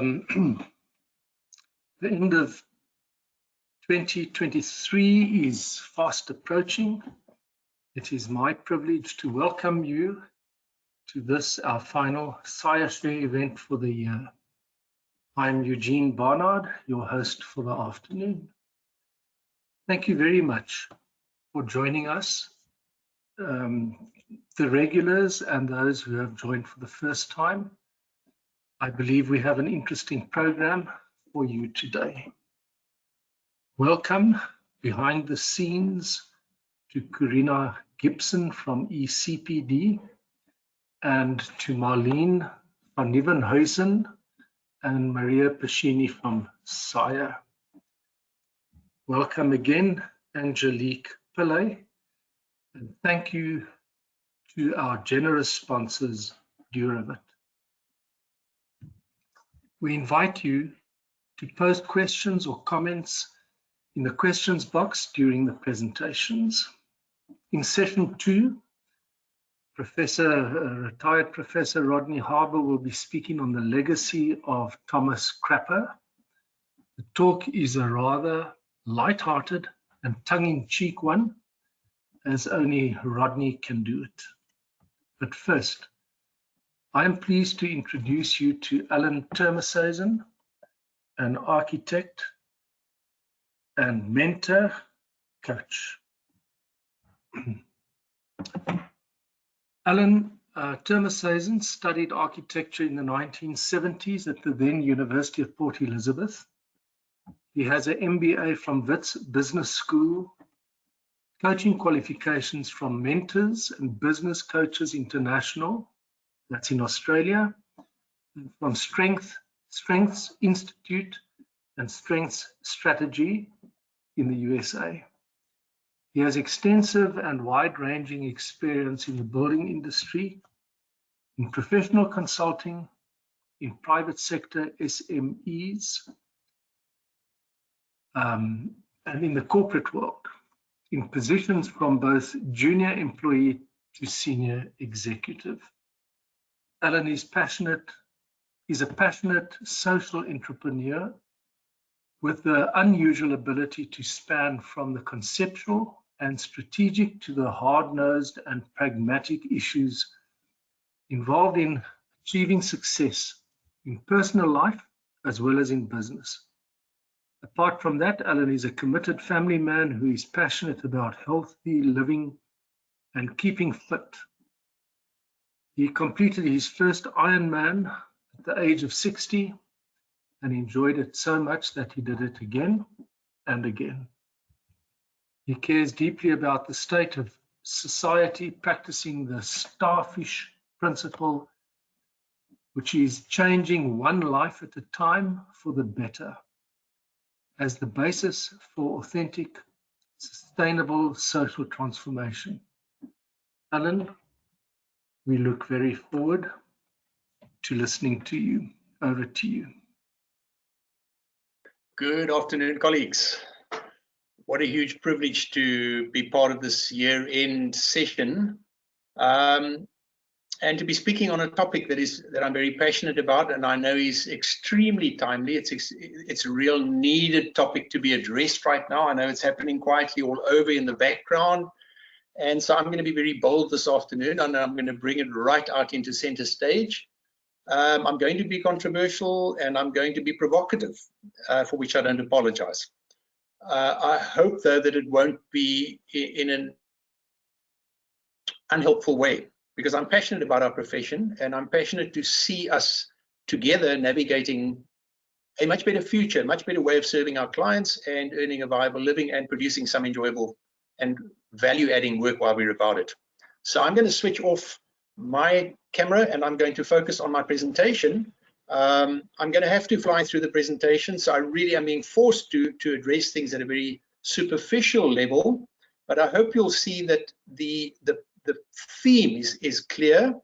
The end of 2023 is fast approaching. It is my privilege to welcome you to this, our final SAIAshare event for the year. I'm Eugene Barnard, your host for the afternoon. Thank you very much for joining us, the regulars and those who have joined for the first time. I believe we have an interesting program for you today. Welcome behind the scenes to Corina Gibson from ECPD and to Marlene van Nieuwenhuizen and Maria Pescini from SAIA. Welcome again, Angelique Pillay, and thank you to our generous sponsors, Duravit. We invite you to post questions or comments in the questions box during the presentations. In session 2, retired Professor Rodney Harbour will be speaking on the legacy of Thomas Crapper. The talk is a rather light-hearted and tongue-in-cheek one, as only Rodney can do it. But first, I am pleased to introduce you to Alan Termershausen, an architect and mentor coach. Alan Termershausen studied architecture in the 1970s at the then University of Port Elizabeth. He has an MBA from Wits Business School, coaching qualifications from Mentors and Business Coaches International, that's in Australia, and from Strengths Institute and Strengths Strategy in the USA. He has extensive and wide-ranging experience in the building industry, in professional consulting, in private sector SMEs, and in the corporate world, in positions from both junior employee to senior executive. Alan is a passionate social entrepreneur with the unusual ability to span from the conceptual and strategic to the hard-nosed and pragmatic issues involved in achieving success in personal life as well as in business. Apart from that, Alan is a committed family man who is passionate about healthy living and keeping fit. He completed his first Ironman at the age of 60 and enjoyed it so much that he did it again and again. He cares deeply about the state of society, practicing the starfish principle, which is changing one life at a time for the better, as the basis for authentic, sustainable social transformation. Alan, we look very forward to listening to you. Over to you. Good afternoon, colleagues. What a huge privilege to be part of this year-end session and to be speaking on a topic that I'm very passionate about, and I know is extremely timely. It's a real needed topic to be addressed right now. I know it's happening quietly all over in the background, and so I'm going to be very bold this afternoon, and I'm going to bring it right out into center stage. I'm going to be controversial and I'm going to be provocative, for which I don't apologize. I hope, though, that it won't be in an unhelpful way, because I'm passionate about our profession and I'm passionate to see us together navigating a much better future, a much better way of serving our clients and earning a viable living and producing some enjoyable and value-adding work while we're about it. So I'm going to switch off my camera and I'm going to focus on my presentation. I'm going to have to fly through the presentation, so I really am being forced to address things at a very superficial level, but I hope you'll see that the theme is clear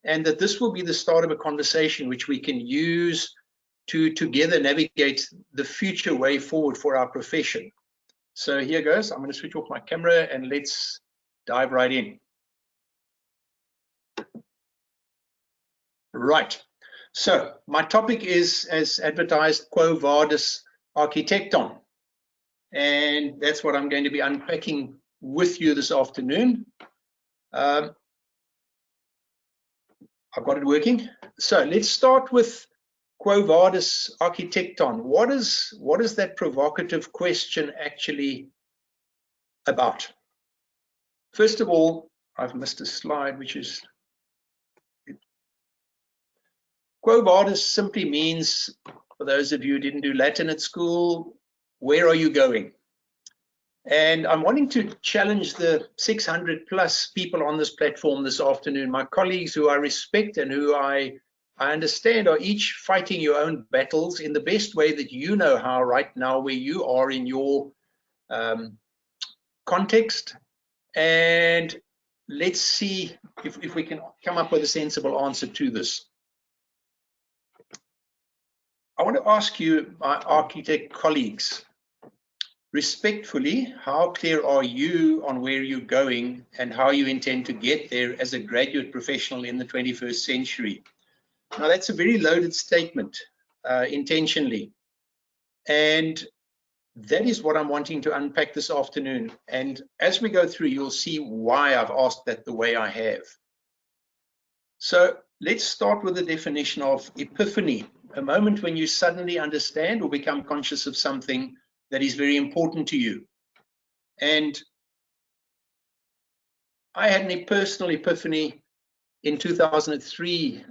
and that this will be the start of a conversation which we can use to together navigate the future way forward for our profession. So here goes. I'm going to switch off my camera and let's dive right in. Right. So my topic is, as advertised, Quo Vadis Architecton. And that's what I'm going to be unpacking with you this afternoon. I've got it working. So let's start with Quo Vadis Architecton. What is that provocative question actually about? First of all, I've missed a slide, which is Quo Vadis simply means, for those of you who didn't do Latin at school, where are you going? And I'm wanting to challenge the 600 plus people on this platform this afternoon, my colleagues who I respect and who I understand are each fighting your own battles in the best way that you know how right now, where you are in your context. And let's see if we can come up with a sensible answer to this. I want to ask you, my architect colleagues, respectfully, how clear are you on where you're going and how you intend to get there as a graduate professional in the 21st century? Now, that's a very loaded statement, intentionally. And that is what I'm wanting to unpack this afternoon. And as we go through, you'll see why I've asked that the way I have. So let's start with the definition of epiphany, a moment when you suddenly understand or become conscious of something that is very important to you. And I had a personal epiphany in 2003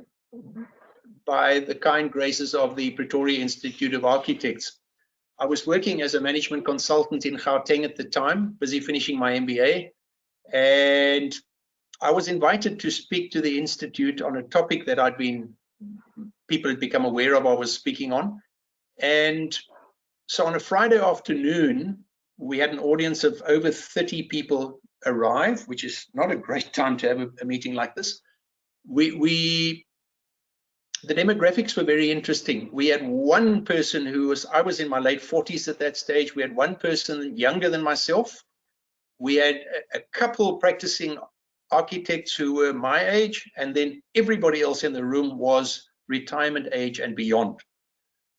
by the kind graces of the Pretoria Institute of Architects. I was working as a management consultant in Gauteng at the time, busy finishing my MBA, and I was invited to speak to the Institute on a topic that people had become aware of I was speaking on. And so on a Friday afternoon, we had an audience of over 30 people arrive, which is not a great time to have a meeting like this. The demographics were very interesting. We had one person I was in my late 40s at that stage. We had one person younger than myself. We had a couple practicing architects who were my age, and then everybody else in the room was retirement age and beyond.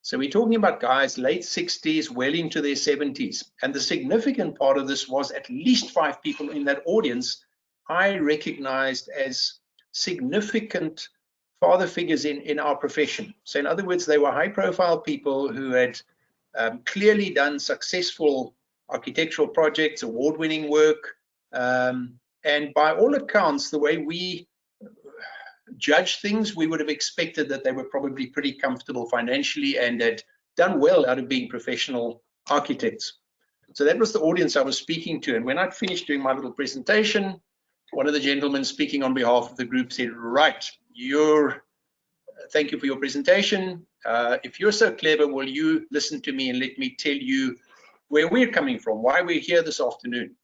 So we're talking about guys late 60s, well into their 70s. And the significant part of this was at least 5 people in that audience I recognized as significant father figures in our profession. So in other words, they were high profile people who had clearly done successful architectural projects, award-winning work. And by all accounts, the way we judge things, we would have expected that they were probably pretty comfortable financially and had done well out of being professional architects. So that was the audience I was speaking to. And when I'd finished doing my little presentation, one of the gentlemen speaking on behalf of the group said, right, thank you for your presentation. If you're so clever, will you listen to me and let me tell you where we're coming from, why we're here this afternoon.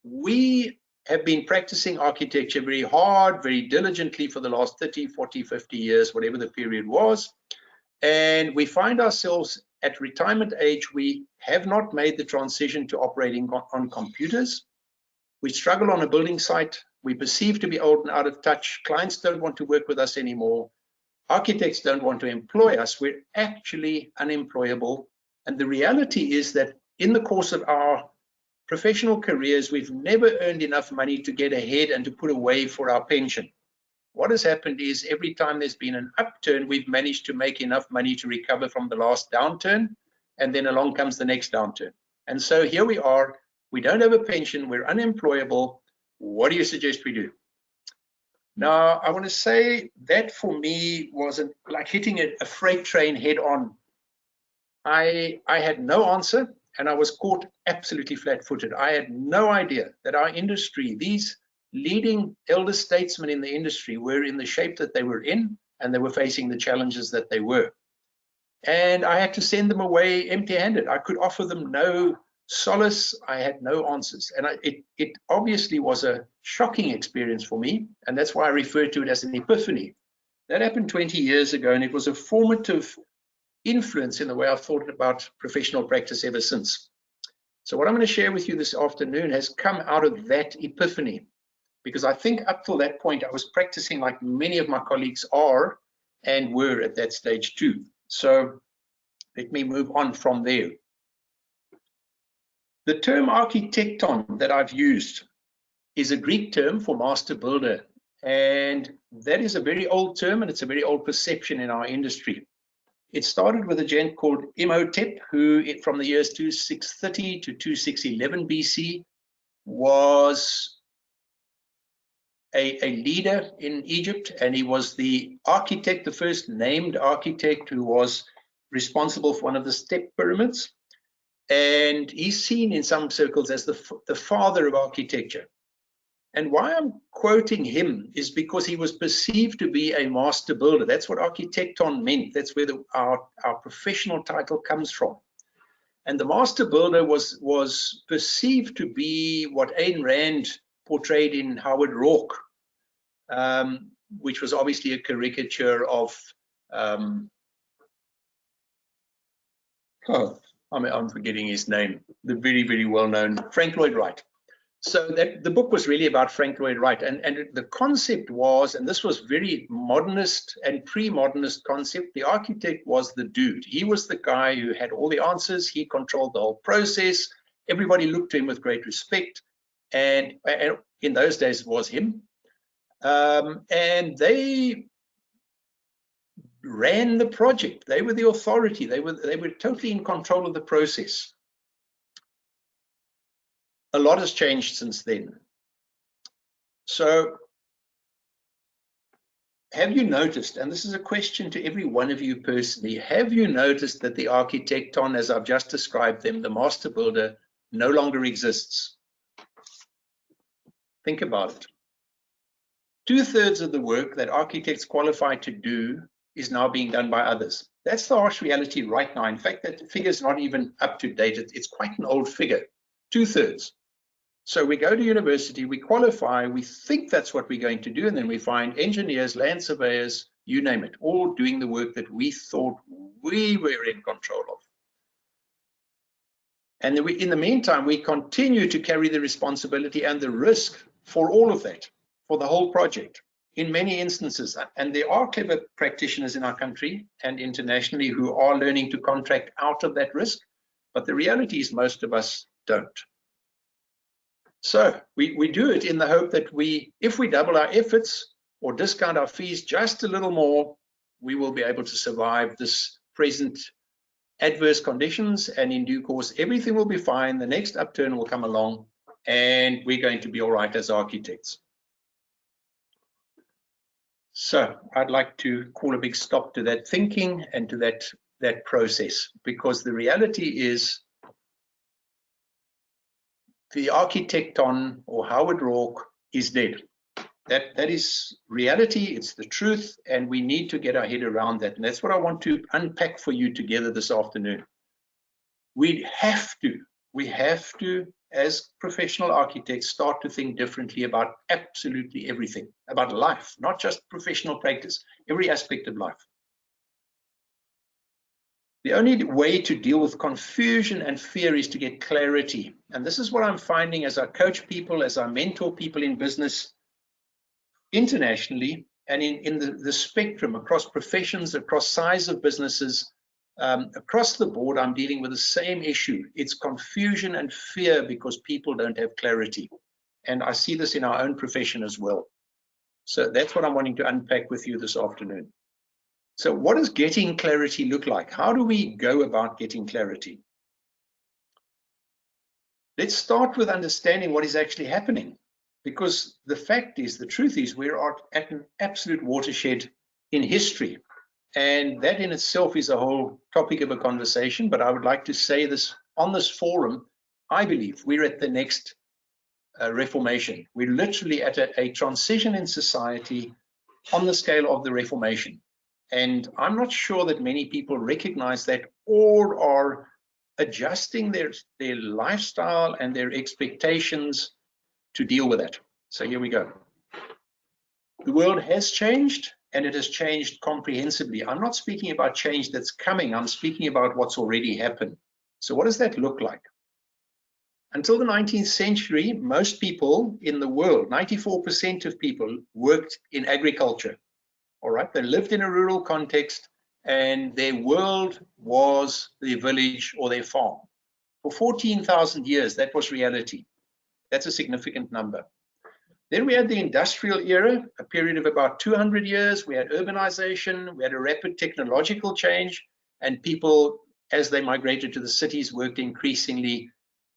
We have been practicing architecture very hard, very diligently for the last 30, 40, 50 years, whatever the period was. And we find ourselves at retirement age. We have not made the transition to operating on computers. We struggle on a building site. We perceive to be old and out of touch. Clients don't want to work with us anymore. Architects don't want to employ us. We're actually unemployable. And the reality is that in the course of our professional careers, we've never earned enough money to get ahead and to put away for our pension. What has happened is every time there's been an upturn, we've managed to make enough money to recover from the last downturn, and then along comes the next downturn. And so here we are, we don't have a pension, we're unemployable. What do you suggest we do? Now, I want to say that for me wasn't like hitting a freight train head on. I had no answer, and I was caught absolutely flat-footed. I had no idea that our industry, these leading elder statesmen in the industry, were in the shape that they were in, and they were facing the challenges that they were. And I had to send them away empty-handed. I could offer them no solace. I had no answers. And it obviously was a shocking experience for me, and that's why I refer to it as an epiphany. That happened 20 years ago, and it was a formative influence in the way I've thought about professional practice ever since. So what I'm going to share with you this afternoon has come out of that epiphany, because I think up till that point I was practicing like many of my colleagues are, and were at that stage too. So let me move on from there. The term architecton that I've used is a Greek term for master builder, and that is a very old term, and it's a very old perception in our industry. It started with a gent called Imhotep, who from the years 2630 to 2611 BC was a leader in Egypt, and he was the architect, the first named architect who was responsible for one of the step pyramids. And he's seen in some circles as the father of architecture. And why I'm quoting him is because he was perceived to be a master builder. That's what architecton meant. That's where our professional title comes from. And the master builder was perceived to be what Ayn Rand portrayed in Howard Rourke, which was obviously a caricature of I'm forgetting his name, the very, very well-known Frank Lloyd Wright. So that the book was really about Frank Lloyd Wright, and the concept was, and this was very modernist and pre-modernist concept, the architect was the dude. He was the guy who had all the answers. He controlled the whole process. Everybody looked to him with great respect, and in those days it was him. And they ran the project. They were the authority. They were totally in control of the process. A lot has changed since then. So have you noticed, and this is a question to every one of you personally, have you noticed that the architecton, as I've just described them, the master builder, no longer exists? Think about it. 2/3 of the work that architects qualify to do is now being done by others. That's the harsh reality right now. In fact, that figure is not even up to date. It's quite an old figure, 2/3. So we go to university, we qualify, we think that's what we're going to do, and then we find engineers, land surveyors, you name it, all doing the work that we thought we were in control of. And then in the meantime, we continue to carry the responsibility and the risk for all of that, for the whole project. In many instances, and there are clever practitioners in our country and internationally who are learning to contract out of that risk, but the reality is most of us don't. So we do it in the hope that if we double our efforts or discount our fees just a little more, we will be able to survive this present adverse conditions, and in due course, everything will be fine. The next upturn will come along, and we're going to be all right as architects. So I'd like to call a big stop to that thinking and to that process, because the reality is the architecton or Howard Rourke is dead. That is reality, it's the truth, and we need to get our head around that. And that's what I want to unpack for you together this afternoon. We have to, as professional architects, start to think differently about absolutely everything, about life, not just professional practice, every aspect of life. The only way to deal with confusion and fear is to get clarity. And this is what I'm finding as I coach people, as I mentor people in business internationally, and in the spectrum across professions, across size of businesses, across the board, I'm dealing with the same issue. It's confusion and fear because people don't have clarity. And I see this in our own profession as well. So that's what I'm wanting to unpack with you this afternoon. So what does getting clarity look like? How do we go about getting clarity? Let's start with understanding what is actually happening, because the fact is, the truth is, we are at an absolute watershed in history. And that in itself is a whole topic of a conversation, but I would like to say this on this forum. I believe we're at the next Reformation. We're literally at a transition in society on the scale of the Reformation. And I'm not sure that many people recognize that or are adjusting their lifestyle and their expectations to deal with that. So here we go. The world has changed, and it has changed comprehensively. I'm not speaking about change that's coming. I'm speaking about what's already happened. So what does that look like? Until the 19th century, most people in the world, 94% of people, worked in agriculture. All right, they lived in a rural context, and their world was their village or their farm. For 14,000 years, that was reality. That's a significant number. Then we had the industrial era, a period of about 200 years. We had urbanization, we had a rapid technological change, and people, as they migrated to the cities, worked increasingly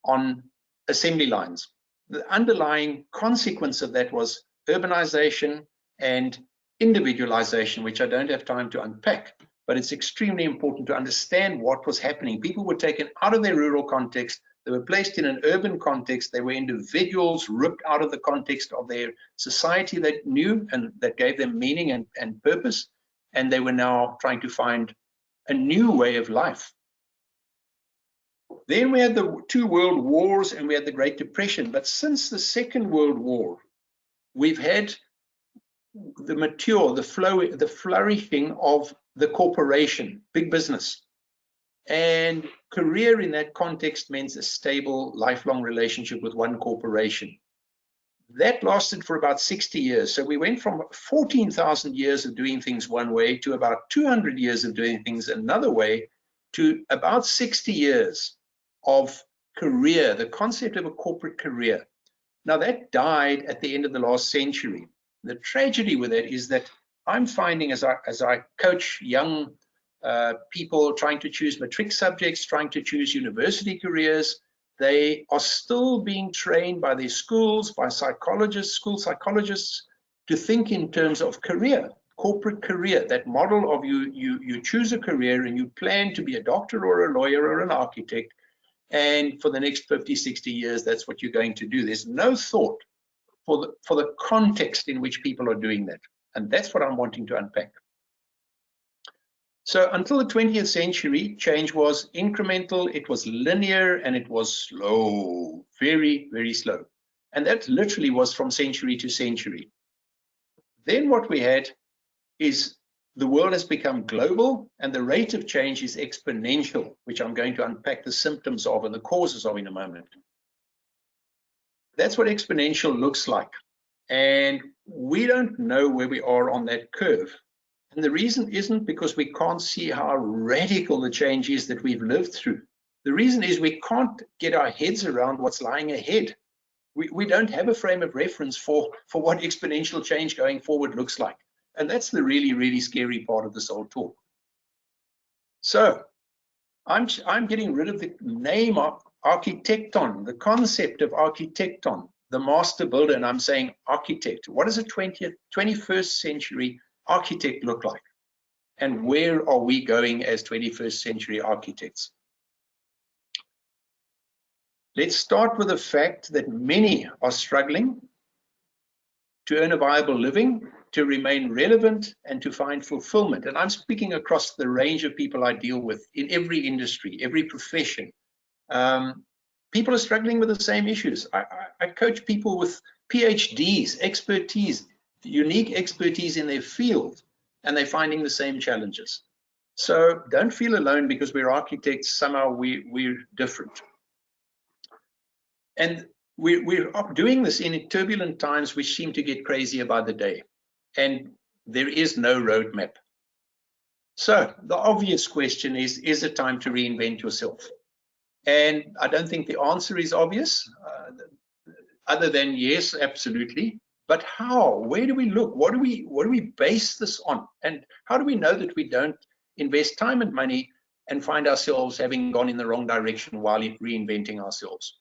on assembly lines. The underlying consequence of that was urbanization and individualization, which I don't have time to unpack, but it's extremely important to understand what was happening. People were taken out of their rural context, they were placed in an urban context, they were individuals ripped out of the context of their society that knew and that gave them meaning and purpose, and they were now trying to find a new way of life. Then we had the two world wars and we had the Great Depression, but since the Second World War, we've had the flourishing of the corporation, big business. And career in that context means a stable, lifelong relationship with one corporation. That lasted for about 60 years. So we went from 14,000 years of doing things one way to about 200 years of doing things another way to about 60 years of career, the concept of a corporate career. Now that died at the end of the last century. The tragedy with it is that I'm finding as I coach young people trying to choose matric subjects, trying to choose university careers, they are still being trained by their schools, by psychologists, school psychologists, to think in terms of career, corporate career, that model of you choose a career and you plan to be a doctor or a lawyer or an architect, and for the next 50, 60 years, that's what you're going to do. There's no thought for the context in which people are doing that. And that's what I'm wanting to unpack. So until the 20th century, change was incremental, it was linear, and it was slow, very, very slow. And that literally was from century to century. Then what we had is the world has become global and the rate of change is exponential, which I'm going to unpack the symptoms of and the causes of in a moment. That's what exponential looks like. And we don't know where we are on that curve. And the reason isn't because we can't see how radical the change is that we've lived through. The reason is we can't get our heads around what's lying ahead. We don't have a frame of reference for what exponential change going forward looks like. And that's the really, really scary part of this whole talk. So I'm getting rid of the name of architecton, the concept of architecton, the master builder, and I'm saying architect. What does a 21st century architect look like? And where are we going as 21st century architects? Let's start with the fact that many are struggling to earn a viable living, to remain relevant, and to find fulfillment. And I'm speaking across the range of people I deal with in every industry, every profession. People are struggling with the same issues. I coach people with PhDs, expertise, unique expertise in their field, and they're finding the same challenges. So don't feel alone because we're architects, somehow we're different. And we're doing this in turbulent times which seem to get crazier by the day. And there is no roadmap. So the obvious question is it time to reinvent yourself? And I don't think the answer is obvious, other than yes, absolutely. But how? Where do we look? What do we base this on? And how do we know that we don't invest time and money and find ourselves having gone in the wrong direction while reinventing ourselves?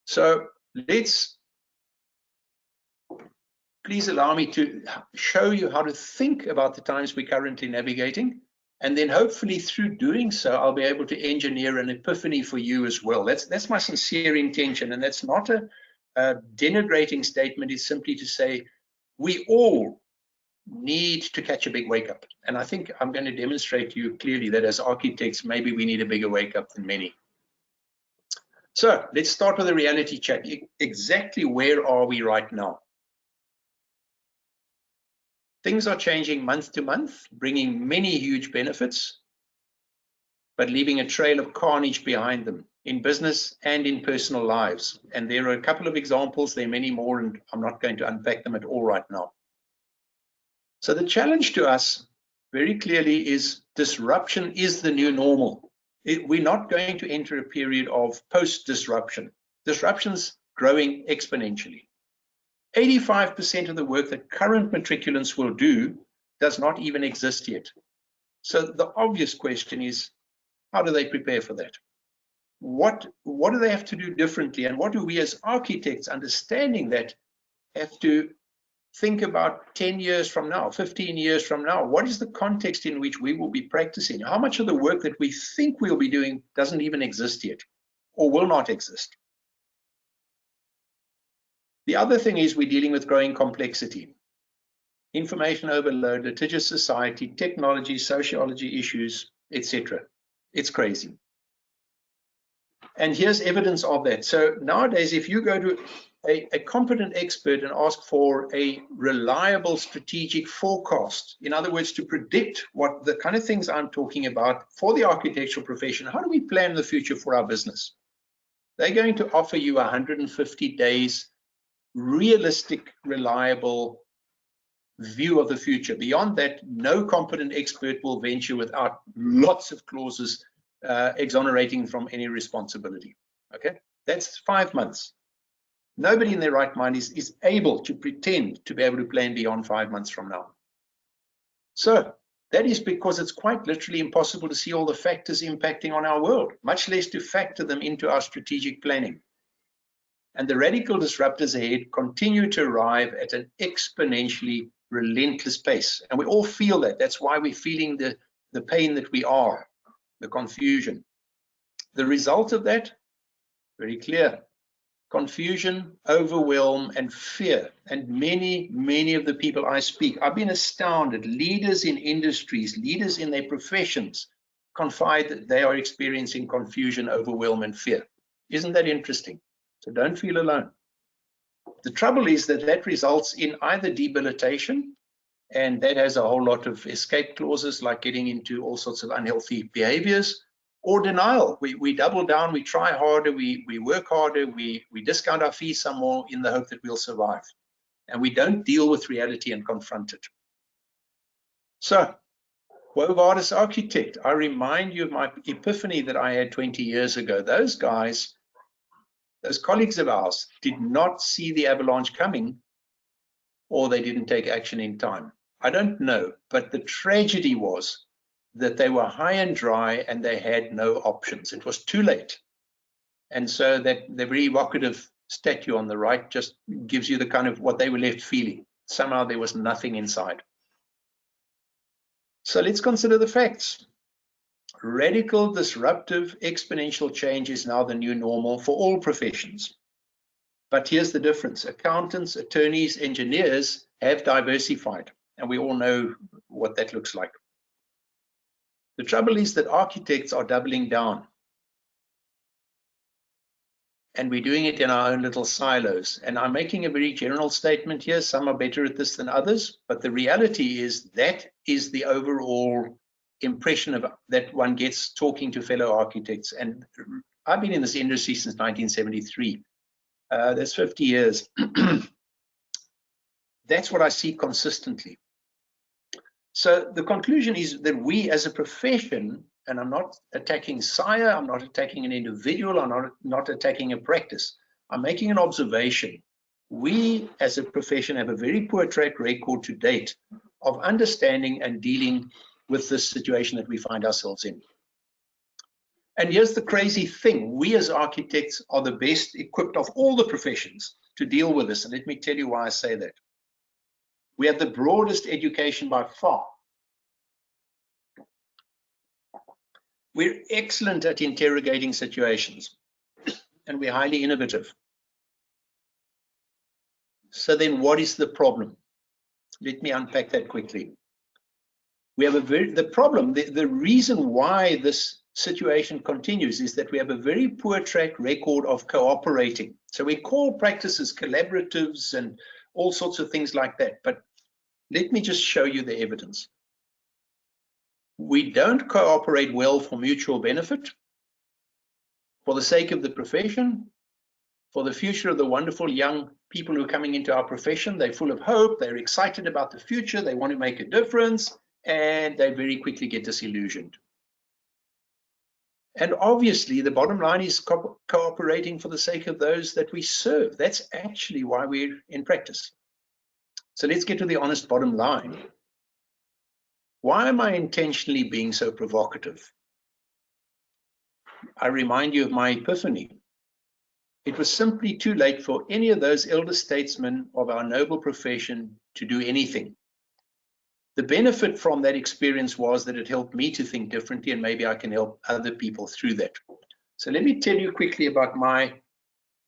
So please allow me to show you how to think about the times we're currently navigating. And then hopefully through doing so, I'll be able to engineer an epiphany for you as well. That's my sincere intention. And that's not a denigrating statement. It's simply to say, we all need to catch a big wake up. And I think I'm going to demonstrate to you clearly that as architects, maybe we need a bigger wake up than many. So let's start with a reality check. Exactly where are we right now? Things are changing month to month, bringing many huge benefits, but leaving a trail of carnage behind them in business and in personal lives. And there are a couple of examples, there are many more, and I'm not going to unpack them at all right now. So the challenge to us very clearly is disruption is the new normal. We're not going to enter a period of post-disruption. Disruption's growing exponentially. 85% of the work that current matriculants will do does not even exist yet. So the obvious question is, how do they prepare for that? What do they have to do differently? And what do we as architects, understanding that, have to think about 10 years from now, 15 years from now? What is the context in which we will be practicing? How much of the work that we think we'll be doing doesn't even exist yet or will not exist? The other thing is we're dealing with growing complexity. Information overload, litigious society, technology, sociology issues, etc. It's crazy. And here's evidence of that. So nowadays, if you go to a competent expert and ask for a reliable strategic forecast, in other words, to predict what the kind of things I'm talking about for the architectural profession, how do we plan the future for our business? They're going to offer you 150 days realistic, reliable view of the future. Beyond that, no competent expert will venture without lots of clauses exonerating from any responsibility. Okay, that's 5 months. Nobody in their right mind is able to pretend to be able to plan beyond 5 months from now. So that is because it's quite literally impossible to see all the factors impacting on our world, much less to factor them into our strategic planning. And the radical disruptors ahead continue to arrive at an exponentially relentless pace. And we all feel that. That's why we're feeling the pain that we are, the confusion. The result of that, very clear. Confusion, overwhelm, and fear. And many of the people I speak, I've been astounded. Leaders in industries, leaders in their professions confide that they are experiencing confusion, overwhelm, and fear. Isn't that interesting? So don't feel alone. The trouble is that that results in either debilitation, and that has a whole lot of escape clauses like getting into all sorts of unhealthy behaviors, or denial. We double down, we try harder, we work harder, we discount our fees some more in the hope that we'll survive. And we don't deal with reality and confront it. So, Quo Vadis Architect, I remind you of my epiphany that I had 20 years ago. Those guys, those colleagues of ours, did not see the avalanche coming, or they didn't take action in time. I don't know, but the tragedy was that they were high and dry and they had no options. It was too late. And so that the very evocative statue on the right just gives you the kind of what they were left feeling. Somehow there was nothing inside. So let's consider the facts. Radical, disruptive, exponential change is now the new normal for all professions. But here's the difference. Accountants, attorneys, engineers have diversified, and we all know what that looks like. The trouble is that architects are doubling down. And we're doing it in our own little silos. And I'm making a very general statement here. Some are better at this than others. But the reality is that is the overall impression of that one gets talking to fellow architects. And I've been in this industry since 1973. That's 50 years. That's what I see consistently. So the conclusion is that we as a profession, and I'm not attacking SAIA, I'm not attacking an individual, I'm not attacking a practice. I'm making an observation. We as a profession have a very poor track record to date of understanding and dealing with this situation that we find ourselves in. And here's the crazy thing. We as architects are the best equipped of all the professions to deal with this. And let me tell you why I say that. We have the broadest education by far. We're excellent at interrogating situations, and we're highly innovative. So then what is the problem? Let me unpack that quickly. We have the reason why this situation continues is that we have a very poor track record of cooperating. So we call practices collaboratives and all sorts of things like that. But let me just show you the evidence. We don't cooperate well for mutual benefit, for the sake of the profession, for the future of the wonderful young people who are coming into our profession. They're full of hope, they're excited about the future, they want to make a difference, and they very quickly get disillusioned. And obviously, the bottom line is cooperating for the sake of those that we serve. That's actually why we're in practice. So let's get to the honest bottom line. Why am I intentionally being so provocative? I remind you of my epiphany. It was simply too late for any of those elder statesmen of our noble profession to do anything. The benefit from that experience was that it helped me to think differently, and maybe I can help other people through that. So let me tell you quickly about my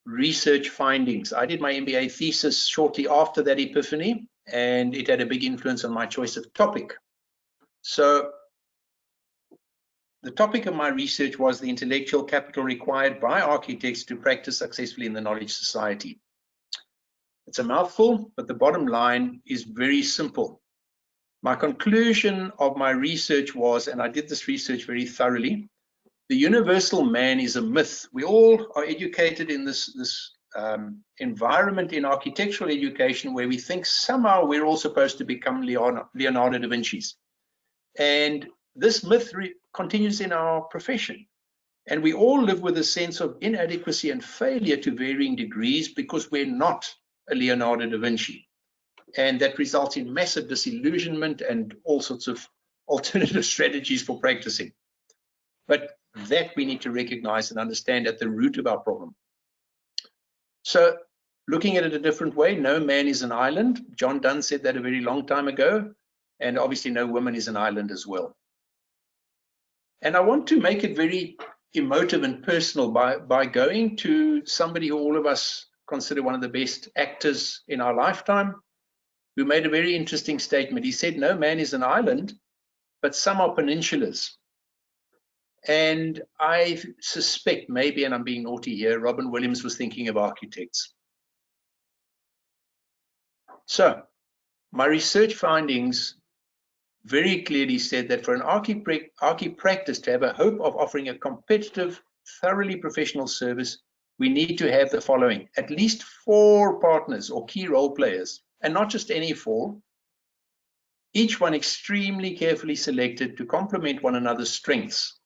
research findings. I did my MBA thesis shortly after that epiphany, and it had a big influence on my choice of topic. So the topic of my research was the intellectual capital required by architects to practice successfully in the knowledge society. It's a mouthful, but the bottom line is very simple. My conclusion of my research was, and I did this research very thoroughly, the universal man is a myth. We all are educated in this environment in architectural education where we think somehow we're all supposed to become Leonardo da Vinci's. And this myth continues in our profession. And we all live with a sense of inadequacy and failure to varying degrees because we're not a Leonardo da Vinci. And that results in massive disillusionment and all sorts of alternative strategies for practicing. But that we need to recognize and understand at the root of our problem. So looking at it a different way, no man is an island. John Donne said that a very long time ago, and obviously no woman is an island as well. And I want to make it very emotive and personal by going to somebody who all of us consider one of the best actors in our lifetime, who made a very interesting statement. He said, no man is an island, but some are peninsulas. And I suspect maybe, and I'm being naughty here, Robin Williams was thinking of architects. So my research findings very clearly said that for an archi practice to have a hope of offering a competitive, thoroughly professional service, we need to have the following: at least 4 partners or key role players, and not just any 4, each one extremely carefully selected to complement one another's strengths.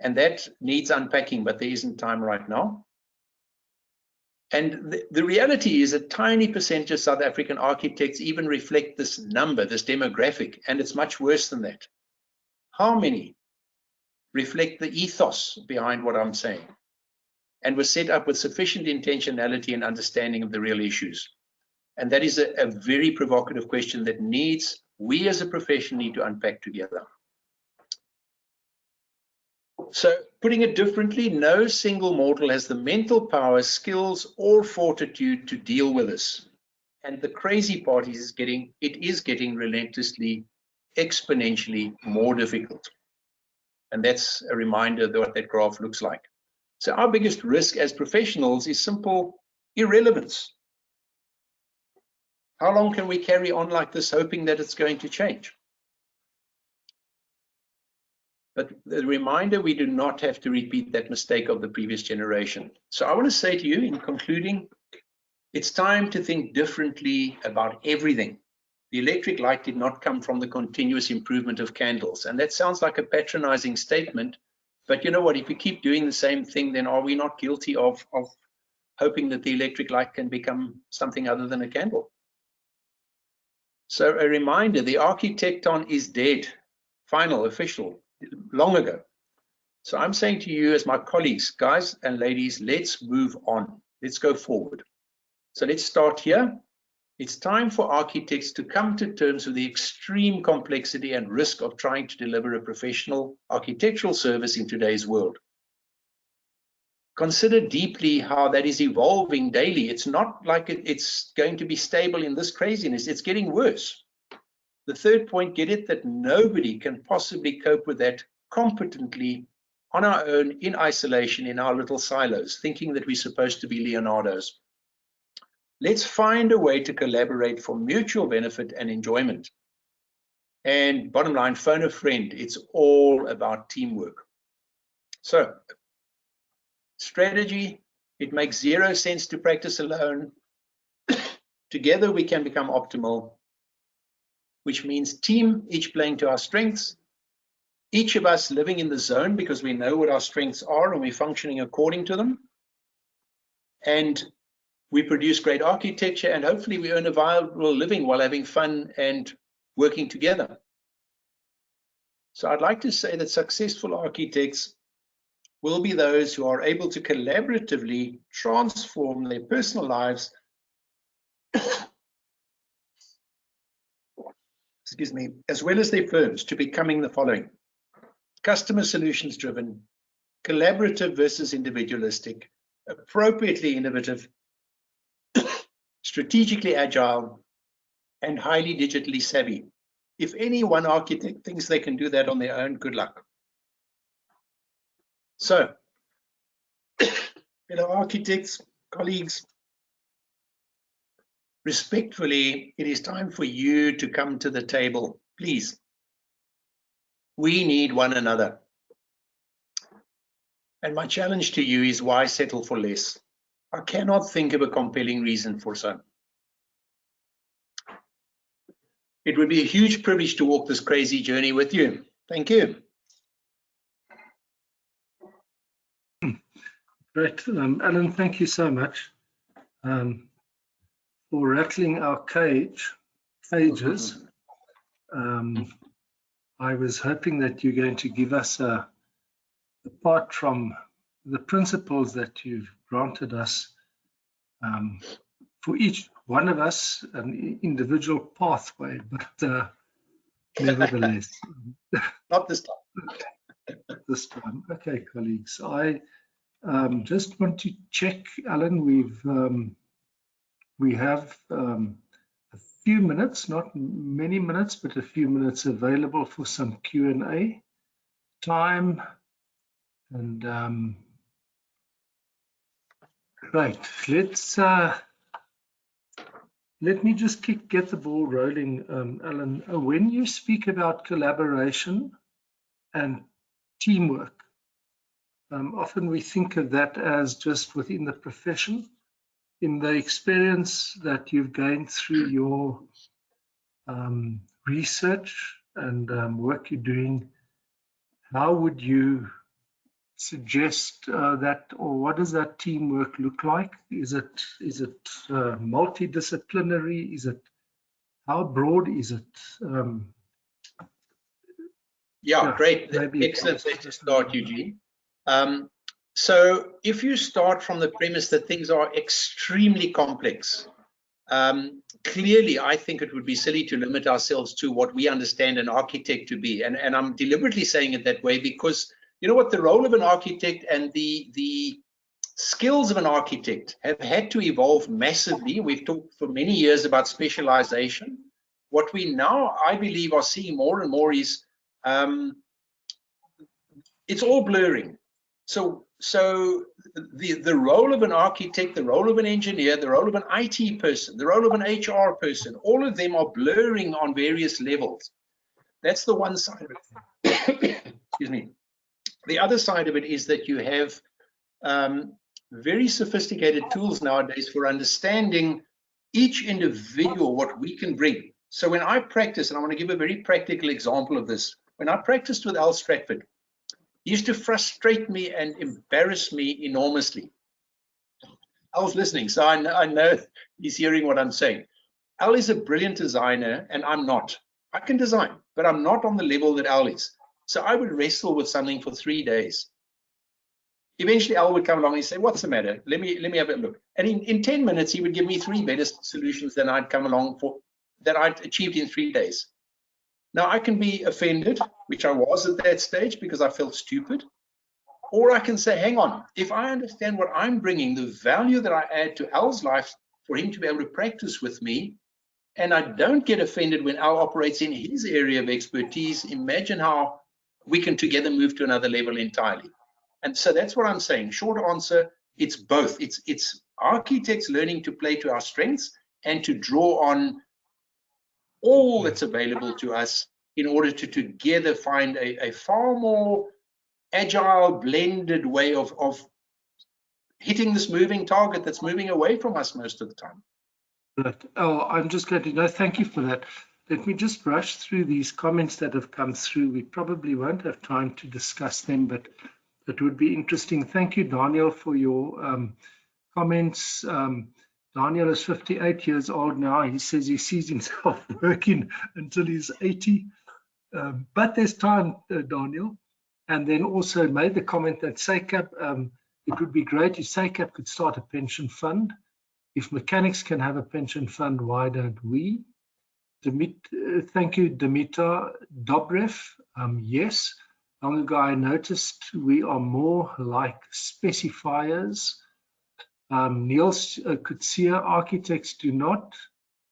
And that needs unpacking, but there isn't time right now. And the reality is a tiny percentage of South African architects even reflect this number, this demographic, and it's much worse than that. How many reflect the ethos behind what I'm saying and were set up with sufficient intentionality and understanding of the real issues? And that is a very provocative question that we as a profession need to unpack together. So putting it differently, no single mortal has the mental power, skills, or fortitude to deal with this. And the crazy part is it is getting relentlessly, exponentially more difficult. And that's a reminder of what that graph looks like. So our biggest risk as professionals is simple irrelevance. How long can we carry on like this, hoping that it's going to change? But the reminder, we do not have to repeat that mistake of the previous generation. So I want to say to you in concluding, it's time to think differently about everything. The electric light did not come from the continuous improvement of candles. And that sounds like a patronizing statement. But you know what, if we keep doing the same thing, then are we not guilty of hoping that the electric light can become something other than a candle? So a reminder, the architecton is dead, final, official, long ago. So I'm saying to you as my colleagues, guys and ladies, let's move on. Let's go forward. So let's start here. It's time for architects to come to terms with the extreme complexity and risk of trying to deliver a professional architectural service in today's world. Consider deeply how that is evolving daily. It's not like it's going to be stable in this craziness. It's getting worse. The third point, get it that nobody can possibly cope with that competently on our own, in isolation, in our little silos, thinking that we're supposed to be Leonardos. Let's find a way to collaborate for mutual benefit and enjoyment. And bottom line, phone a friend. It's all about teamwork. So, strategy, It makes zero sense to practice alone. Together we can become optimal, which means team, each playing to our strengths, each of us living in the zone because we know what our strengths are and we're functioning according to them. And we produce great architecture, and hopefully we earn a viable living while having fun and working together. So I'd like to say that successful architects will be those who are able to collaboratively transform their personal lives, excuse me, as well as their firms, to becoming the following: customer solutions driven, collaborative versus individualistic, appropriately innovative, strategically agile, and highly digitally savvy. If any one architect thinks they can do that on their own, good luck. So, fellow architects, colleagues, respectfully, it is time for you to come to the table, please. We need one another. And my challenge to you is, why settle for less? I cannot think of a compelling reason for so. It would be a huge privilege to walk this crazy journey with you. Thank you. Great. Alan, thank you so much for rattling our cages. I was hoping that you're going to give us, apart from the principles that you've granted us, for each one of us, an individual pathway, but nevertheless. Not this time. This time. Okay, colleagues. I just want to check, Alan, we have a few minutes, not many minutes, but a few minutes available for some Q&A time. And right, let me just get the ball rolling, Alan. When you speak about collaboration and teamwork, often we think of that as just within the profession. In the experience that you've gained through your research and work you're doing, how would you suggest that, or what does that teamwork look like? Is it multidisciplinary? Is it, how broad is it? Yeah, great. Excellent place to start, Eugene. So if you start from the premise that things are extremely complex, clearly I think it would be silly to limit ourselves to what we understand an architect to be. And I'm deliberately saying it that way because, you know what, the role of an architect and the skills of an architect have had to evolve massively. We've talked for many years about specialization. What we now, I believe, are seeing more and more is it's all blurring. So the role of an architect, the role of an engineer, the role of an IT person, the role of an HR person, all of them are blurring on various levels. That's the one side of it. Excuse me. The other side of it is that you have very sophisticated tools nowadays for understanding each individual, what we can bring. So when I practice, and I want to give a very practical example of this, when I practiced with Al Stratford, he used to frustrate me and embarrass me enormously. Al's listening, so I know he's hearing what I'm saying. Al is a brilliant designer, and I'm not. I can design, but I'm not on the level that Al is. So I would wrestle with something for 3 days. Eventually, Al would come along and say, "What's the matter? Let me have a look." And in 10 minutes, he would give me 3 better solutions than I'd come along for, that I'd achieved in 3 days. Now, I can be offended, which I was at that stage because I felt stupid. Or I can say, hang on, if I understand what I'm bringing, the value that I add to Al's life for him to be able to practice with me, and I don't get offended when Al operates in his area of expertise, imagine how we can together move to another level entirely. And so that's what I'm saying. Short answer, it's both. It's architects learning to play to our strengths and to draw on all that's available to us in order to together find a far more agile, blended way of hitting this moving target that's moving away from us most of the time. Right. Oh, I'm just going to no, thank you for that. Let me just rush through these comments that have come through. We probably won't have time to discuss them, but it would be interesting. Thank you, Daniel, for your comments. Daniel is 58 years old now. He says he sees himself working until he's 80. But there's time, Daniel. And then also made the comment that SAICAP, it would be great if SAICAP could start a pension fund. If mechanics can have a pension fund, why don't we? Thank you, Dimitar Dobrev. Yes, long ago I noticed we are more like specifiers. Niels Kutsia, architects do not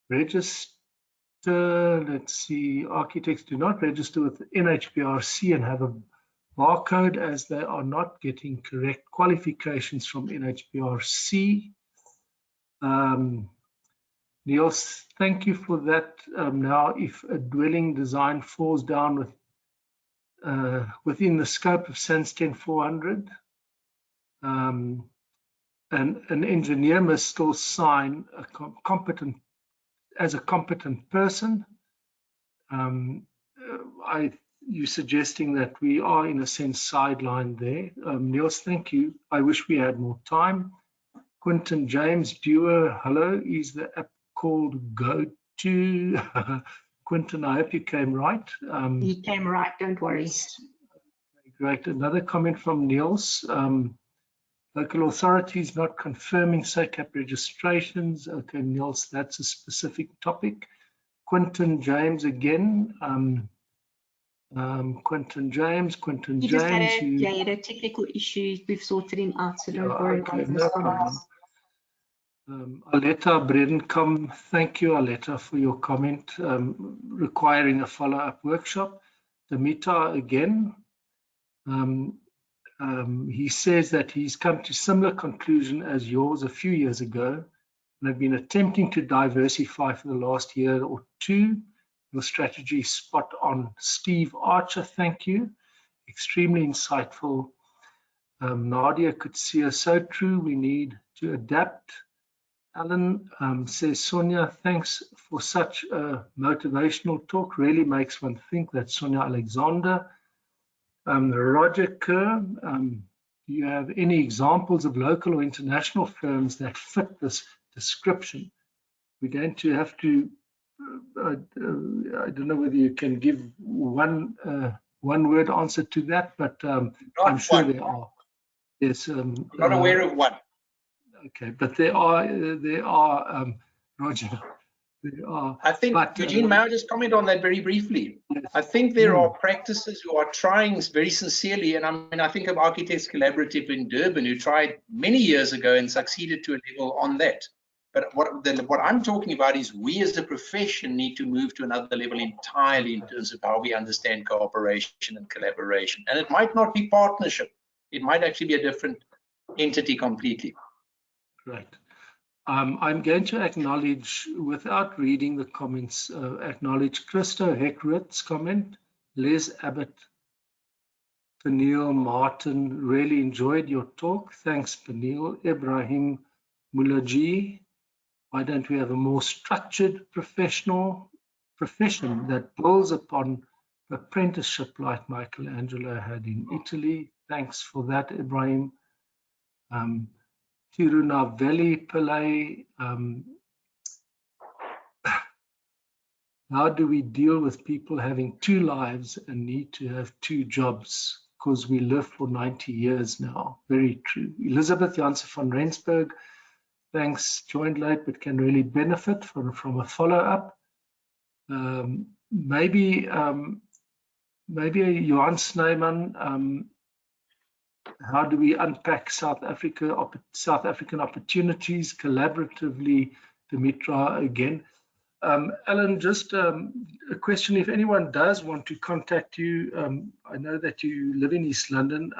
register. Let's see, architects do not register with NHBRC and have a barcode as they are not getting correct qualifications from NHBRC. Niels, thank you for that. Now, if a dwelling design falls down within the scope of SANS 10400, an engineer must still sign as a competent person. You're suggesting that we are, in a sense, sidelined there. Niels, thank you. I wish we had more time. Quentin James, Dewar, hello. Is the app called GoTo? Quentin, I hope you came right. You came right, don't worry. Great. Another comment from Niels. Local authorities not confirming SAICAP registrations. Okay, Niels, that's a specific topic. Quentin James again. Quentin James. He just had a technical issue. We've sorted him out, so don't worry about this. No problem. Aletta Bredenkamp, thank you, Aletta, for your comment requiring a follow-up workshop. Dimitar again. He says that he's come to similar conclusion as yours a few years ago and have been attempting to diversify for the last year or two. Your strategy is spot on. Steve Archer, thank you. Extremely insightful. Nadia could see us, so true. We need to adapt. Alan says, Sonia, thanks for such a motivational talk. Really makes one think. That's Sonia Alexander. Roger Kerr, do you have any examples of local or international firms that fit this description? We're going to have to, I don't know whether you can give one word answer to that, but I'm sure there are. Yes, I'm not aware of one. Okay, but there are Roger. There are. I think, Eugene, may I just comment on that very briefly? Yes. I think there are practices who are trying very sincerely, and I think of Architects Collaborative in Durban, who tried many years ago and succeeded to a level on that. But what I'm talking about is we as a profession need to move to another level entirely in terms of how we understand cooperation and collaboration. And it might not be partnership. It might actually be a different entity completely. Right. I'm going to acknowledge, without reading the comments, acknowledge Christo Heckritz's comment, Les Abbott, Peniel Martin, really enjoyed your talk. Thanks, Peniel. Ibrahim Mulaji, why don't we have a more structured profession that builds upon apprenticeship like Michelangelo had in Italy? Thanks for that, Ibrahim. Tirunavelli Pillay, how do we deal with people having two lives and need to have two jobs because we live for 90 years now? Very true. Elizabeth Janssen van Rensburg, thanks, joined late but can really benefit from a follow-up. Maybe Johan Snyman, how do we unpack South African opportunities collaboratively? Dimitra again. Alan, just a question. If anyone does want to contact you, I know that you live in East London.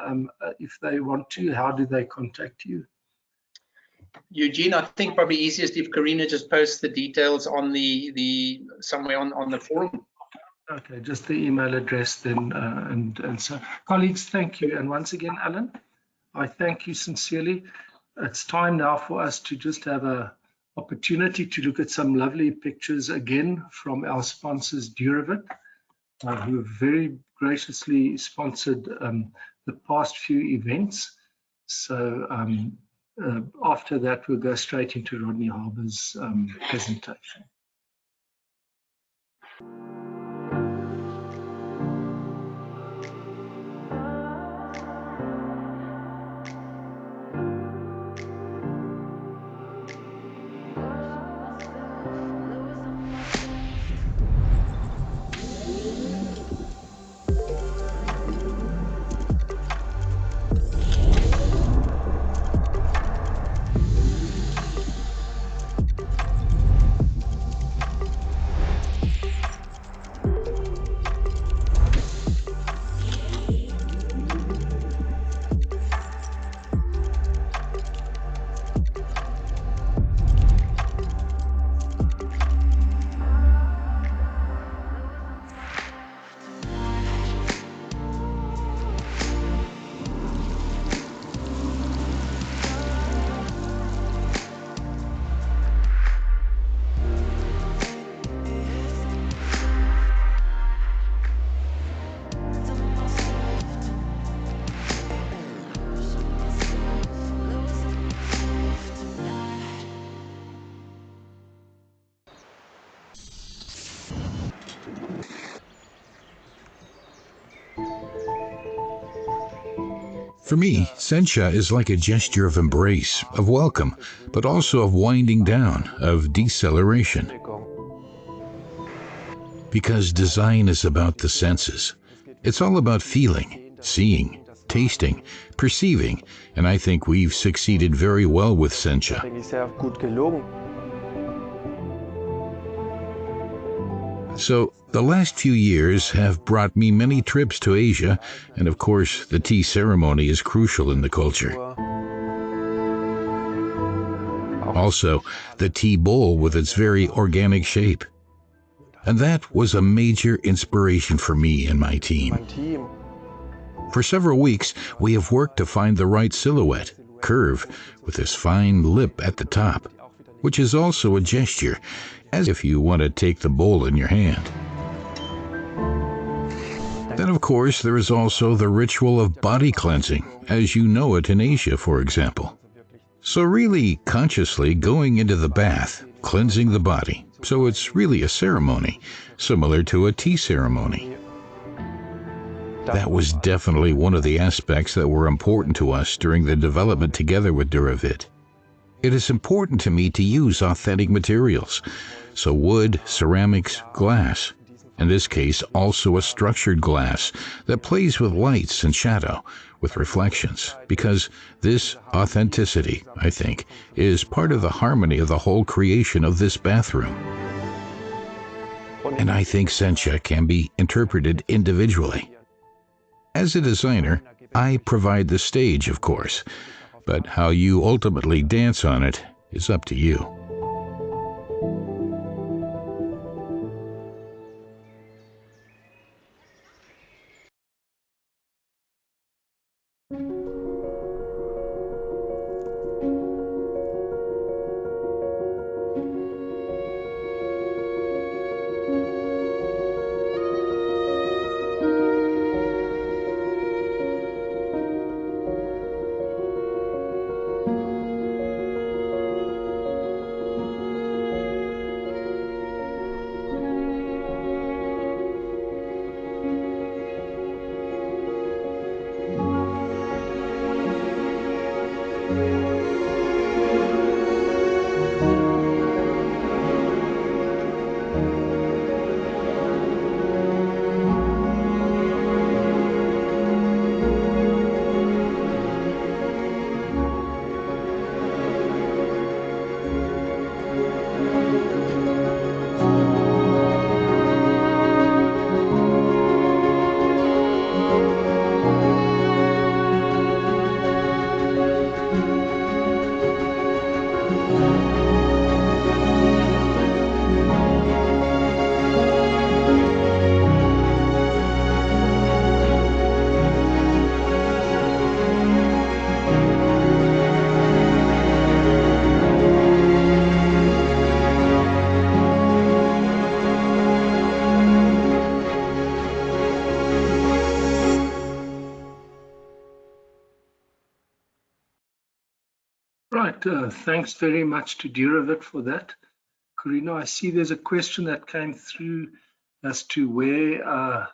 If they want to, how do they contact you? Eugene, I think probably easiest if Karina just posts the details on the somewhere on the forum. Okay, just the email address then, and so colleagues, thank you. And once again, Alan, I thank you sincerely. it's time now for us to just have an opportunity to look at some lovely pictures again from our sponsors, Duravit, who have very graciously sponsored the past few events. So after that, we'll go straight into Rodney Harbour's presentation. For me, Sencha is like a gesture of embrace, of welcome, but also of winding down, of deceleration. Because design is about the senses. It's all about feeling, seeing, tasting, perceiving, and I think we've succeeded very well with Sencha. So, the last few years have brought me many trips to Asia, and of course, the tea ceremony is crucial in the culture. Also, the tea bowl with its very organic shape. And that was a major inspiration for me and my team. For several weeks, we have worked to find the right silhouette, curve, with this fine lip at the top, which is also a gesture, as if you want to take the bowl in your hand. Then, of course, there is also the ritual of body cleansing, as you know it in Asia, for example. So really consciously going into the bath, cleansing the body. So it's really a ceremony, similar to a tea ceremony. That was definitely one of the aspects that were important to us during the development together with Duravit. It is important to me to use authentic materials, so wood, ceramics, glass. In this case, also a structured glass that plays with lights and shadow, with reflections, because this authenticity, I think, is part of the harmony of the whole creation of this bathroom. And I think Sencha can be interpreted individually. As a designer, I provide the stage, of course, but how you ultimately dance on it is up to you. Right, thanks very much to Deirdre for that. Corina, I see there's a question that came through as to where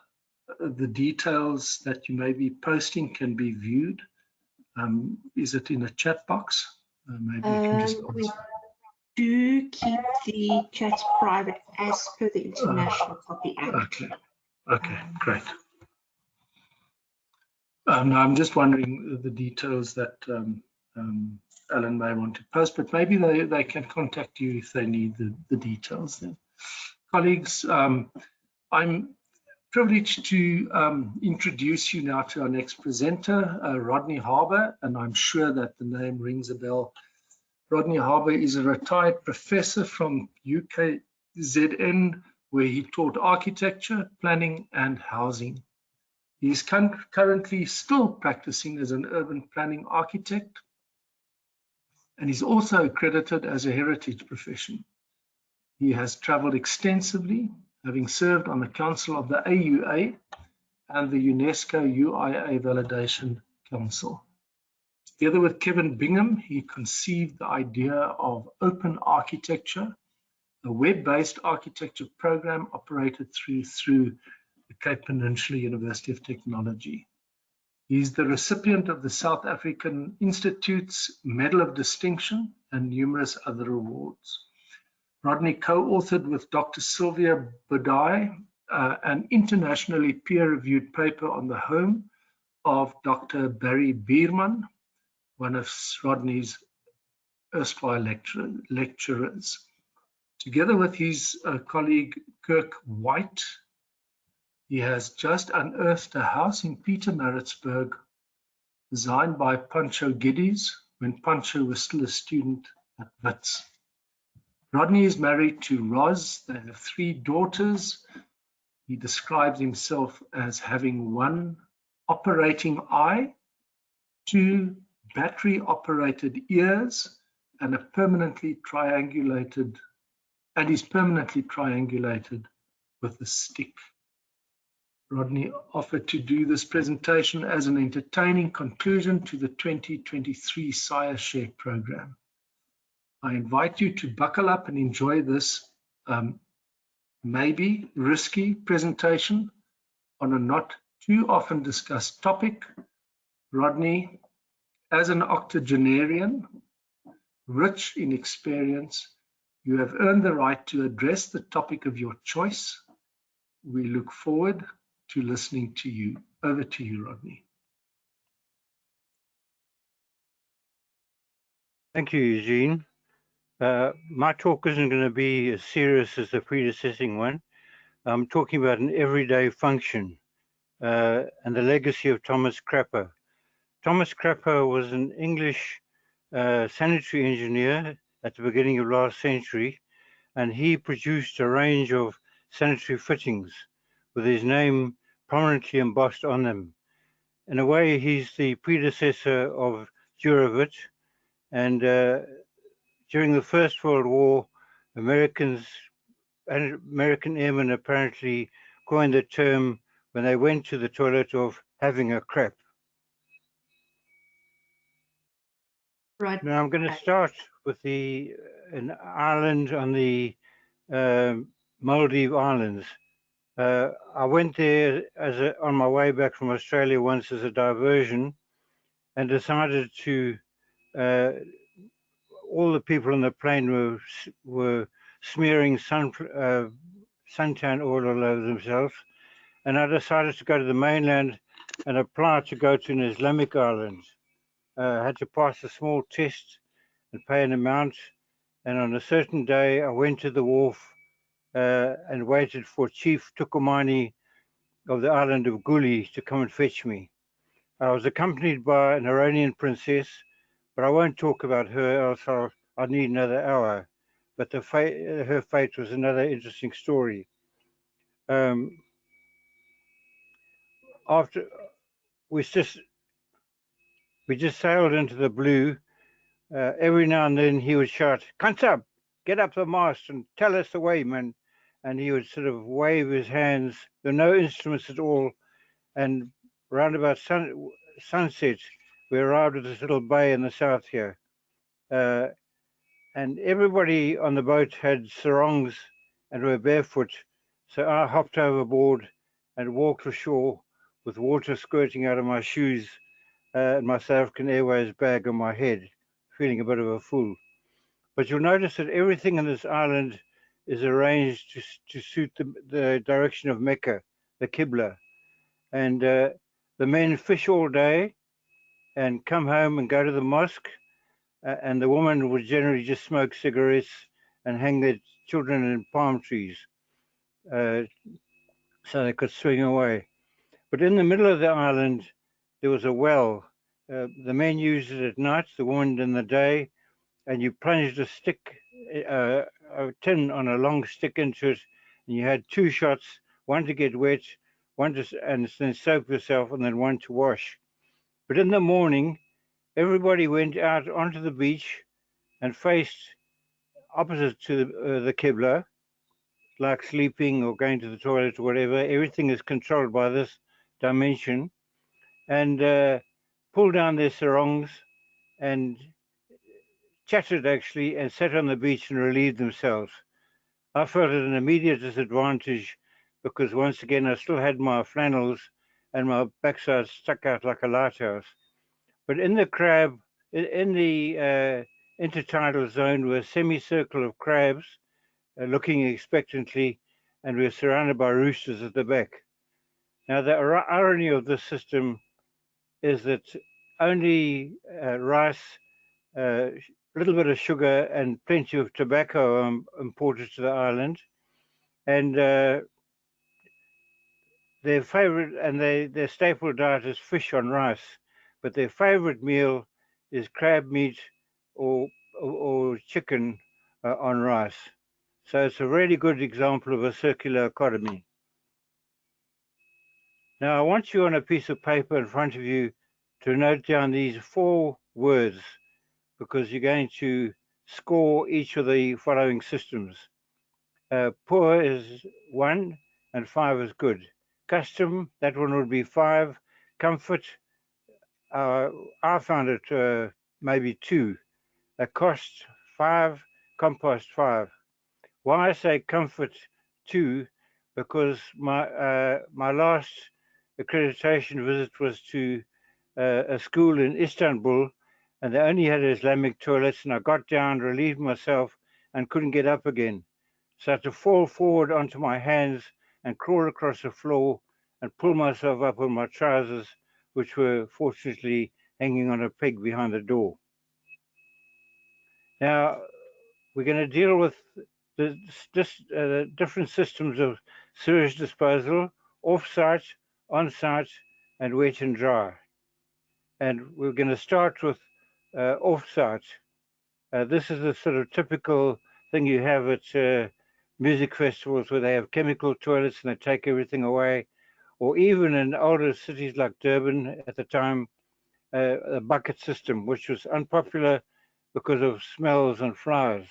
the details that you may be posting can be viewed. Is it in a chat box? Maybe you can just We answer. do keep the chat private as per the International Copy Act. Okay, great. I'm just wondering the details that Alan may want to post, but maybe they can contact you if they need the details then. Colleagues, I'm privileged to introduce you now to our next presenter, Rodney Harbour, and I'm sure that the name rings a bell. Rodney Harbour is a retired professor from UKZN, where he taught architecture, planning and housing. He's currently still practicing as an urban planning architect, and he's also accredited as a heritage profession. He has travelled extensively, having served on the Council of the AUA and the UNESCO UIA Validation Council. Together with Kevin Bingham, he conceived the idea of open architecture, a web-based architecture program operated through the Cape Peninsula University of Technology. He's the recipient of the South African Institute's Medal of Distinction and numerous other awards. Rodney co-authored with Dr. Sylvia Bodai an internationally peer-reviewed paper on the home of Dr. Barry Bierman, one of Rodney's erstwhile lecturers. Together with his colleague Kirk White, he has just unearthed a house in Pietermaritzburg designed by Pancho Geddes when Pancho was still a student at Wits. Rodney is married to Roz. They have 3 daughters. He describes himself as having 1 operating eye, 2 battery-operated ears, and is permanently triangulated with a stick. Rodney offered to do this presentation as an entertaining conclusion to the 2023 SAIAshare program. I invite you to buckle up and enjoy this maybe risky presentation on a not too often discussed topic. Rodney, as an octogenarian, rich in experience, you have earned the right to address the topic of your choice. We look forward to listening to you. Over to you, Rodney. Thank you, Eugene. My talk isn't going to be as serious as the predecessing one. I'm talking about an everyday function and the legacy of Thomas Crapper. Thomas Crapper was an English sanitary engineer at the beginning of last century, and he produced a range of sanitary fittings with his name prominently embossed on them. In a way, he's the predecessor of Duravit, and during the First World War, American airmen apparently coined the term when they went to the toilet of having a crap. Right. Now I'm going to start with an island on the Maldives Islands. I went there on my way back from Australia once as a diversion, and decided to. All the people on the plane were smearing suntan oil all over themselves, and I decided to go to the mainland and apply to go to an Islamic island. I had to pass a small test and pay an amount, and on a certain day I went to the wharf and waited for Chief Tukumani of the island of Guli to come and fetch me. I was accompanied by an Iranian princess, but I won't talk about her, else I'd need another hour. But her fate was another interesting story. After we just sailed into the blue, every now and then he would shout, "Kansab, get up the mast and tell us the way, man." And he would sort of wave his hands. There were no instruments at all. And round about sunset, we arrived at this little bay in the south here. and everybody on the boat had sarongs and were barefoot. So I hopped overboard and walked ashore with water squirting out of my shoes and my South African Airways bag on my head, feeling a bit of a fool. But you'll notice that everything in this island is arranged to suit the direction of Mecca, the Qibla. And the men fish all day and come home and go to the mosque, and the woman would generally just smoke cigarettes and hang their children in palm trees so they could swing away. But in the middle of the island, there was a well. The men used it at night, the women in the day, and you plunged a stick, a tin on a long stick into it, and you had 2 shots, one to get wet, one to, and then soak yourself, and then one to wash. But in the morning, everybody went out onto the beach and faced opposite to the Qibla, like sleeping or going to the toilet or whatever. Everything is controlled by this dimension, and pulled down their sarongs and chatted actually and sat on the beach and relieved themselves. I felt at an immediate disadvantage because once again I still had my flannels and my backside stuck out like a lighthouse. But in the crab, in the intertidal zone were a semicircle of crabs looking expectantly, and we were surrounded by roosters at the back. Now the irony of this system is that only rice, a little bit of sugar and plenty of tobacco are imported to the island, and their favorite and their staple diet is fish on rice, but their favorite meal is crab meat or chicken on rice. So it's a really good example of a circular economy. Now I want you on a piece of paper in front of you to note down these 4 words, because you're going to score each of the following systems. Poor is 1 and 5 is good. Custom, that one would be 5. Comfort, I found it maybe 2. Cost, 5. Compost, 5. Why I say comfort 2, because my last accreditation visit was to a school in Istanbul, and they only had Islamic toilets, and I got down, relieved myself, and couldn't get up again. So I had to fall forward onto my hands and crawl across the floor and pull myself up on my trousers, which were fortunately hanging on a peg behind the door. Now, we're going to deal with the different systems of sewage disposal, off-site, on-site, and wet and dry. And we're going to start with off-site. This is the sort of typical thing you have at music festivals where they have chemical toilets and they take everything away, or even in older cities like Durban at the time, a bucket system, which was unpopular because of smells and flies.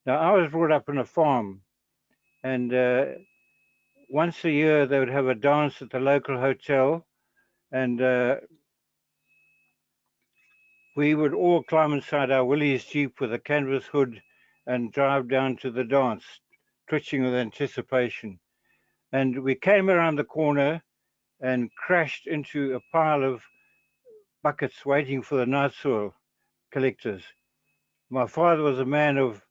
Now, I was brought up in a farm, and once a year they would have a dance at the local hotel, and we would all climb inside our Willys Jeep with a canvas hood and drive down to the dance, twitching with anticipation. And we came around the corner and crashed into a pile of buckets waiting for the night soil collectors. My father was a man of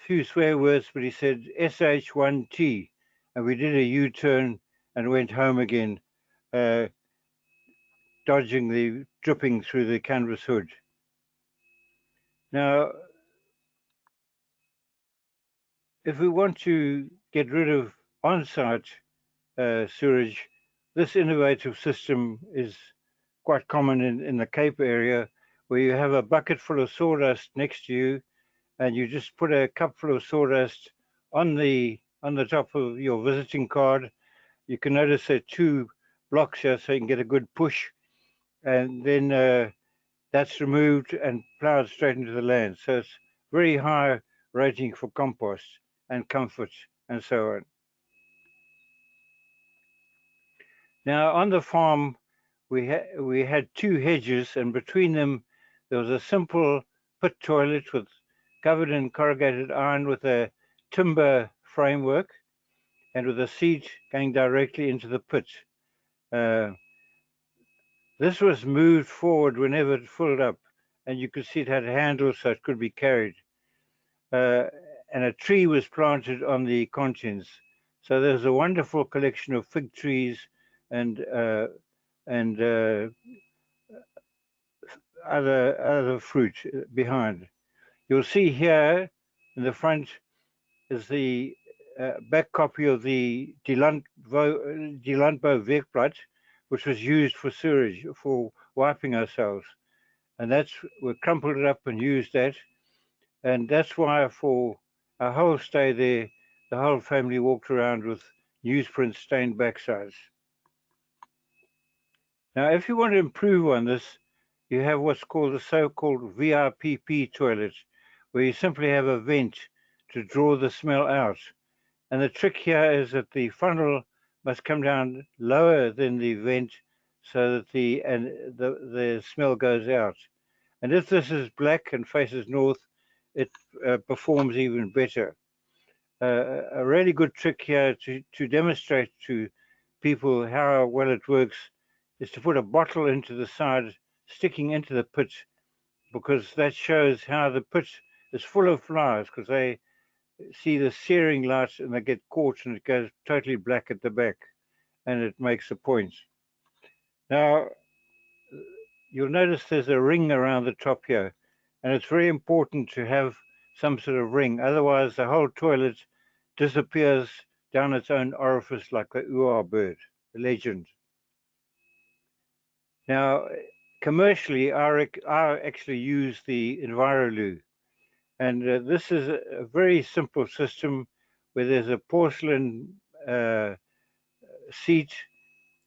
few swear words, but he said SH1T, and we did a U-turn and went home again, dodging the dripping through the canvas hood. Now, if we want to get rid of on-site sewage, this innovative system is quite common in the Cape area, where you have a bucket full of sawdust next to you, and you just put a cupful of sawdust on the top of your visiting card. You can notice there are 2 blocks here, so you can get a good push, and then that's removed and plowed straight into the land. So it's very high rating for compost and comfort and so on. Now on the farm, we had 2 hedges, and between them there was a simple pit toilet with covered in corrugated iron with a timber framework and with a seat going directly into the pit. This was moved forward whenever it filled up, and you could see it had handles so it could be carried. And a tree was planted on the contents. So there's a wonderful collection of fig trees and other fruit behind. You'll see here in the front is the back copy of the Die Landbouwwerkblad, which was used for sewage, for wiping ourselves. And we crumpled it up and used that. And that's why for our whole stay there, the whole family walked around with newsprint stained backsides. Now, if you want to improve on this, you have what's called the so-called VRPP toilet, where you simply have a vent to draw the smell out. And the trick here is that the funnel must come down lower than the vent so that the smell goes out. And if this is black and faces north, it performs even better. A really good trick here to demonstrate to people how well it works is to put a bottle into the side, sticking into the pit, because that shows how the pit is full of flies, because they see the searing light and they get caught and it goes totally black at the back, and it makes a point. Now, you'll notice there's a ring around the top here, and it's very important to have some sort of ring, otherwise the whole toilet disappears down its own orifice like the uar bird, the legend. Now, commercially, I actually use the EnviroLoo, and this is a very simple system where there's a porcelain seat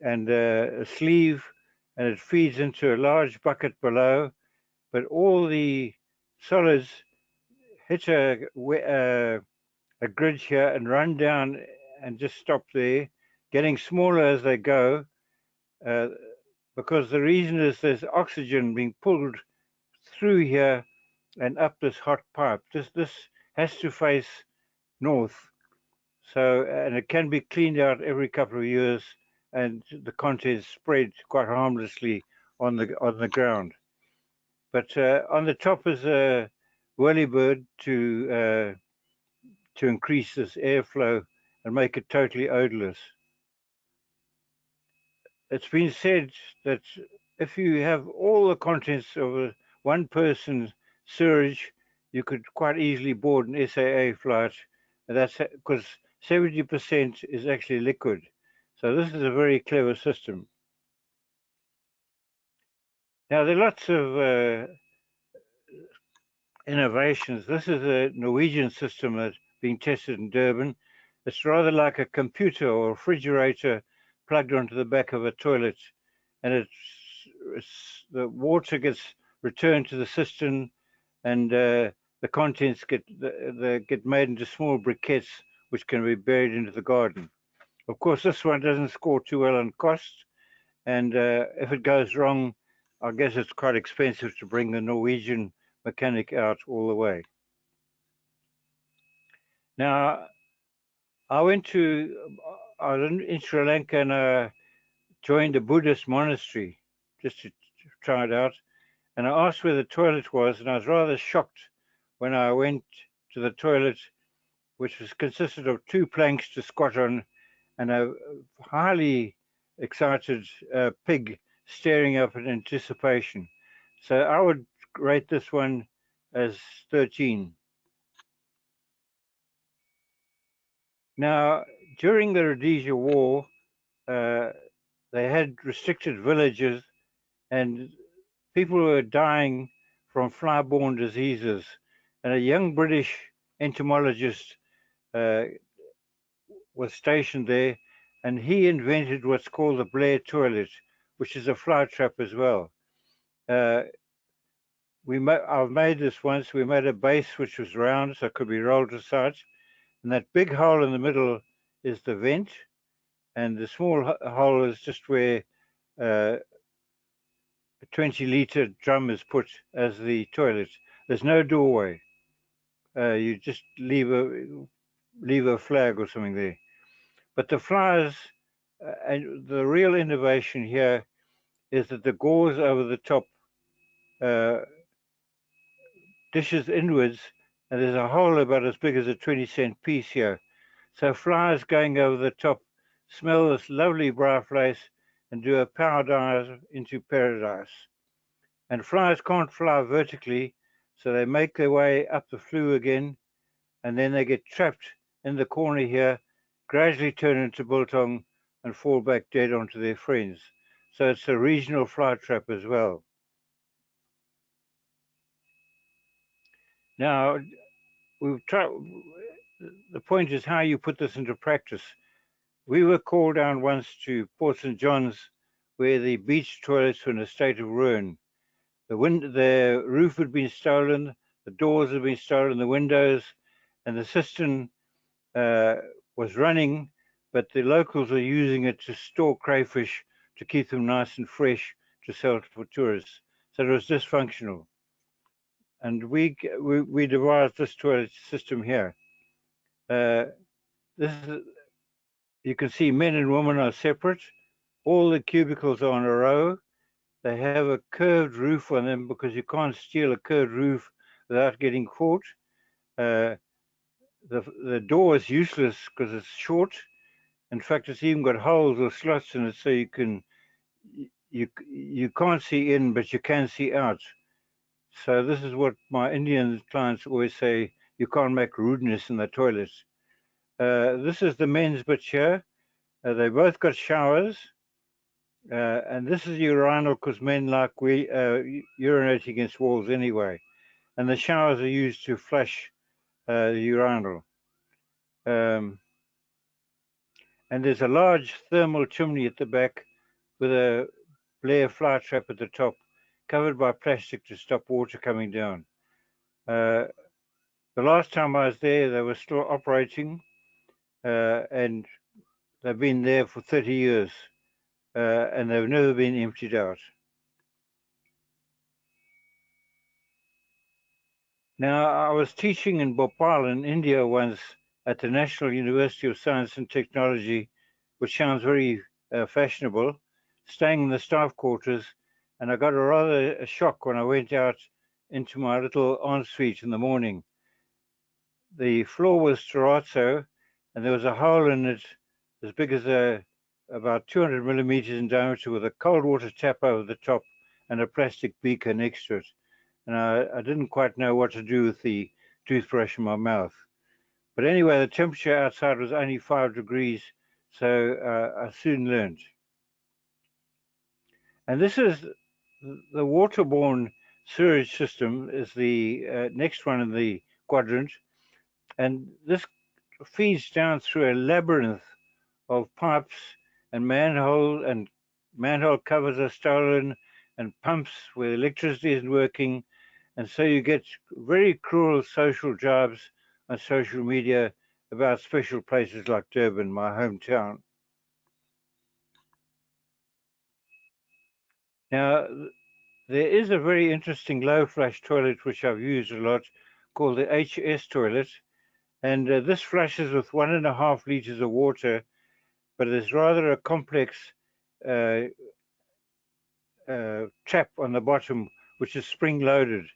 and a sleeve, and it feeds into a large bucket below, but all the solids hit a grid here and run down and just stop there, getting smaller as they go, because the reason is there's oxygen being pulled through here and up this hot pipe. This has to face north, so, and it can be cleaned out every couple of years, and the contents spread quite harmlessly on the ground. But on the top is a whirlybird to increase this airflow and make it totally odorless. It's been said that if you have all the contents of one person's sewerage, you could quite easily board an SAA flight. And that's because 70% is actually liquid. So this is a very clever system. Now, there are lots of innovations. This is a Norwegian system that's being tested in Durban. It's rather like a computer or refrigerator plugged onto the back of a toilet, and the water gets returned to the cistern, and the contents get made into small briquettes, which can be buried into the garden. Of course, this one doesn't score too well on cost, and if it goes wrong, I guess it's quite expensive to bring the Norwegian mechanic out all the way. Now, I went in Sri Lanka and joined a Buddhist monastery just to try it out. And I asked where the toilet was, and I was rather shocked when I went to the toilet, which consisted of 2 planks to squat on and a highly excited pig staring up in anticipation. So I would rate this one as 13. Now, during the Rhodesia War, they had restricted villages and people were dying from fly-borne diseases. And a young British entomologist was stationed there, and he invented what's called the Blair toilet, which is a fly trap as well. I've made this once. We made a base which was round, so it could be rolled aside. And that big hole in the middle is the vent, and the small hole is just where a 20-liter drum is put as the toilet. There's no doorway. You just leave a flag or something there. But the flies, and the real innovation here is that the gauze over the top dishes inwards, and there's a hole about as big as a 20-cent piece here. So flies going over the top smell this lovely briar lace and do a power dive into paradise. And flies can't fly vertically, so they make their way up the flue again, and then they get trapped in the corner here, gradually turn into biltong and fall back dead onto their friends. So it's a regional fly trap as well. Now, we've tried. The point is how you put this into practice. We were called down once to Port St. John's, where the beach toilets were in a state of ruin. The roof had been stolen, the doors had been stolen, the windows, and the cistern was running, but the locals were using it to store crayfish to keep them nice and fresh to sell for tourists. So it was dysfunctional. And we devised this toilet system here. This is, you can see men and women are separate. All the cubicles are in a row. They have a curved roof on them because you can't steal a curved roof without getting caught. The door is useless because it's short. In fact, it's even got holes or slots in it, so you can't see in, but you can see out. So this is what my Indian clients always say: you can't make rudeness in the toilets. This is the men's bit here. They both got showers. And this is urinal because men like urinating against walls anyway. And the showers are used to flush the urinal. And there's a large thermal chimney at the back with a Blair fly trap at the top, covered by plastic to stop water coming down. The last time I was there, they were still operating, and they've been there for 30 years, and they've never been emptied out. Now, I was teaching in Bhopal in India once at the National University of Science and Technology, which sounds very fashionable, staying in the staff quarters, and I got a shock when I went out into my little ensuite in the morning. The floor was terrazzo, and there was a hole in it as big as about 200 millimeters in diameter with a cold water tap over the top and a plastic beaker next to it. And I didn't quite know what to do with the toothbrush in my mouth. But anyway, the temperature outside was only 5 degrees, so I soon learned. And this is the waterborne sewage system, is the next one in the quadrant. And this feeds down through a labyrinth of pipes and manhole covers are stolen, and pumps where electricity isn't working. And so you get very cruel social jibes on social media about special places like Durban, my hometown. Now, there is a very interesting low flush toilet which I've used a lot called the HS toilet. And this flushes with 1.5 liters of water, but it's rather a complex trap on the bottom, which is spring loaded.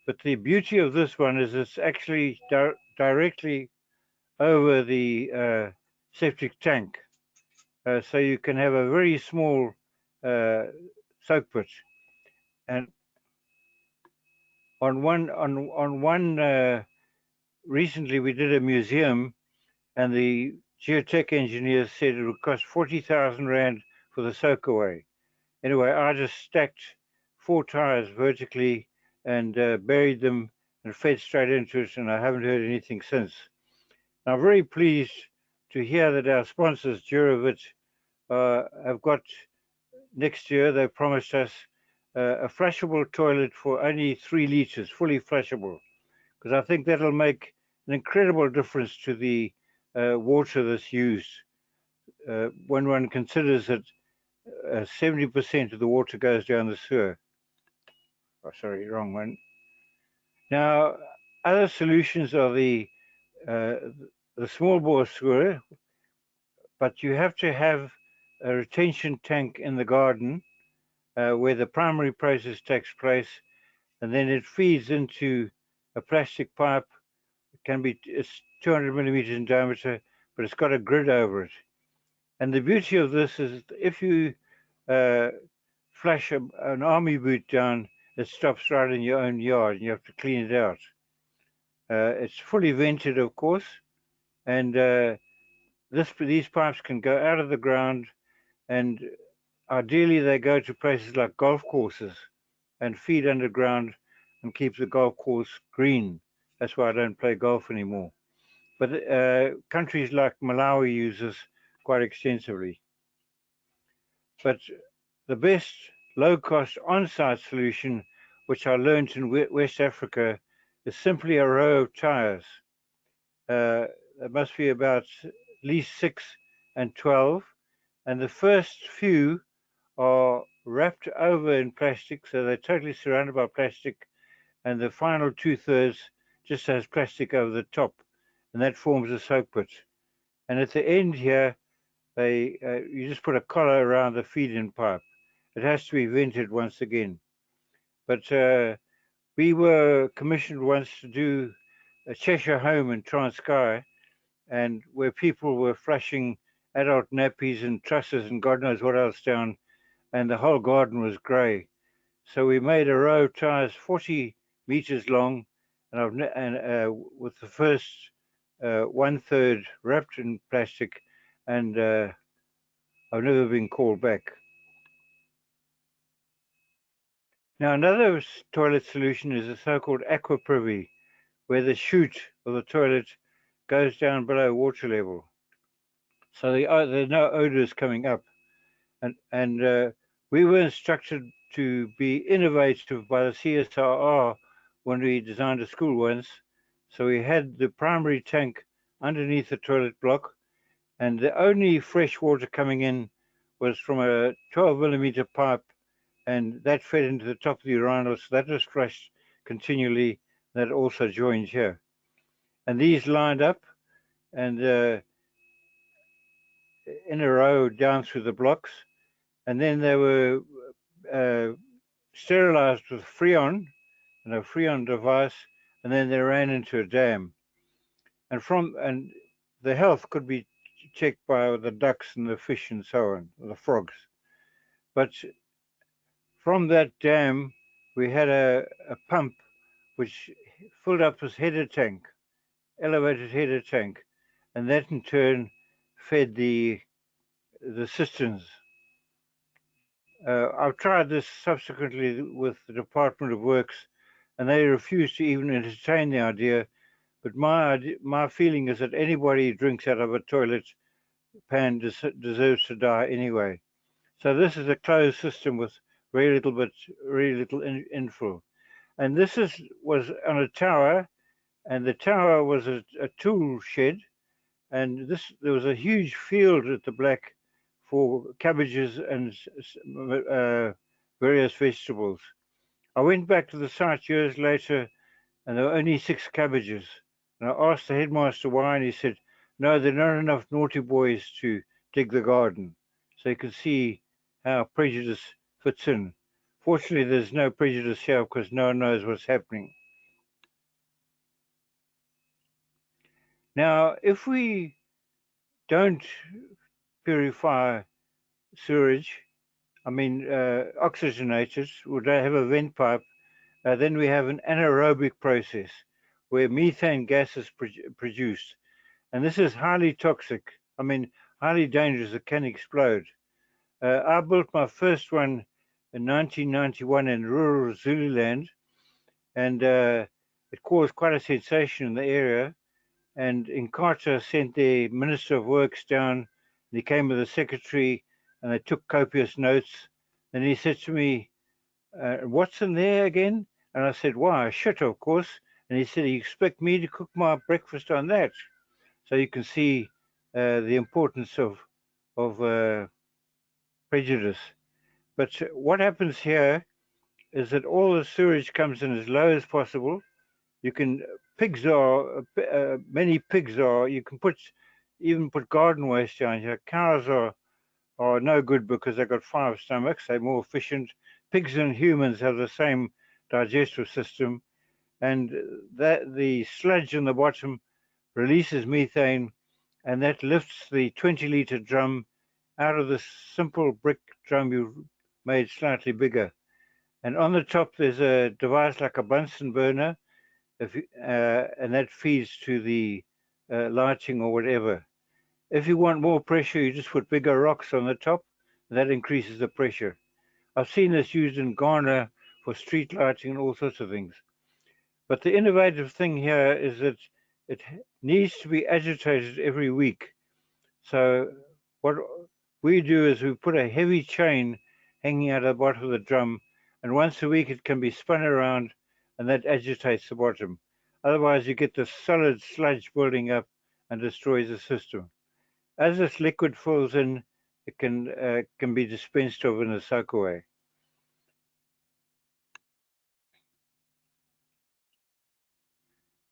But the beauty of this one is it's actually directly over the septic tank. So you can have a very small soak pit. And on one recently we did a museum, and the geotech engineers said it would cost 40,000 Rand for the soak away. Anyway, I just stacked 4 tires vertically and buried them and fed straight into it, and I haven't heard anything since. I'm very pleased to hear that our sponsors, Duravit, have got next year, they promised us a flushable toilet for only 3 liters, fully flushable, because I think that'll make an incredible difference to the water that's used. When one considers that 70% of the water goes down the sewer. Oh, sorry, wrong one. Now, other solutions are the small bore sewer, but you have to have a retention tank in the garden where the primary process takes place, and then it feeds into a plastic pipe. It's 200 millimeters in diameter, but it's got a grid over it. And the beauty of this is if you flush an army boot down, it stops right in your own yard and you have to clean it out. It's fully vented, of course, and these pipes can go out of the ground, and ideally they go to places like golf courses and feed underground and keep the golf course green. That's why I don't play golf anymore. But countries like Malawi use this quite extensively. But the best low-cost on-site solution, which I learned in West Africa, is simply a row of tires. It must be about at least 6 and 12, and the first few are wrapped over in plastic, so they're totally surrounded by plastic, and the final 2/3 just has plastic over the top, and that forms a soak pit. And at the end here, you just put a collar around the feed-in pipe. It has to be vented once again. But we were commissioned once to do a Cheshire home in Transkei, and where people were flushing adult nappies and trusses and God knows what else down, and the whole garden was grey. So we made a row of tires 40 meters long, and with the first 1/3 wrapped in plastic, and I've never been called back. Now, another toilet solution is a so-called aqua privy, where the chute of the toilet goes down below water level. So there are no odors coming up. And we were instructed to be innovative by the CSIR when we designed a school once. So we had the primary tank underneath the toilet block, and the only fresh water coming in was from a 12 millimeter pipe, and that fed into the top of the urinal, so that was flushed continually. That also joined here. And these lined up and in a row down through the blocks, and then they were sterilized with Freon and a Freon device, and then they ran into a dam. And the health could be checked by the ducks and the fish and so on, the frogs. But from that dam, we had a pump which filled up this header tank, elevated header tank, and that in turn fed the cisterns. I've tried this subsequently with the Department of Works, and they refuse to even entertain the idea. But my feeling is that anybody who drinks out of a toilet pan deserves to die anyway. So this is a closed system with very little inflow. And this was on a tower, and the tower was a tool shed, and there was a huge field at the back for cabbages and various vegetables. I went back to the site years later, and there were only 6 cabbages. And I asked the headmaster why, and he said, no, there are not enough naughty boys to dig the garden. So you can see how prejudice fits in. Fortunately, there's no prejudice here because no one knows what's happening. Now, if we don't purify sewage, oxygenate it, would have a vent pipe, then we have an anaerobic process where methane gas is produced. And this is highly toxic, highly dangerous, it can explode. I built my first one in 1991 in rural Zululand, and it caused quite a sensation in the area. And Inkatha sent the Minister of Works down, and he came with the secretary, and they took copious notes. And he said to me, what's in there again? And I said, why, shit, of course. And he said, you expect me to cook my breakfast on that? So you can see the importance of prejudice. But what happens here is that all the sewage comes in as low as possible, You can pigs are many pigs are. You can even put garden waste down here. Cows are no good because they've got 5 stomachs. They're more efficient. Pigs and humans have the same digestive system, and that the sludge in the bottom releases methane, and that lifts the 20-litre drum out of the simple brick drum you've made slightly bigger. And on the top there's a device like a Bunsen burner, and that feeds to the lighting or whatever. If you want more pressure, you just put bigger rocks on the top, and that increases the pressure. I've seen this used in Ghana for street lighting and all sorts of things. But the innovative thing here is that it needs to be agitated every week. So what we do is we put a heavy chain hanging out of the bottom of the drum, and once a week it can be spun around, and that agitates the bottom. Otherwise you get the solid sludge building up and destroys the system. As this liquid fills in, it can be dispensed of in a soak away.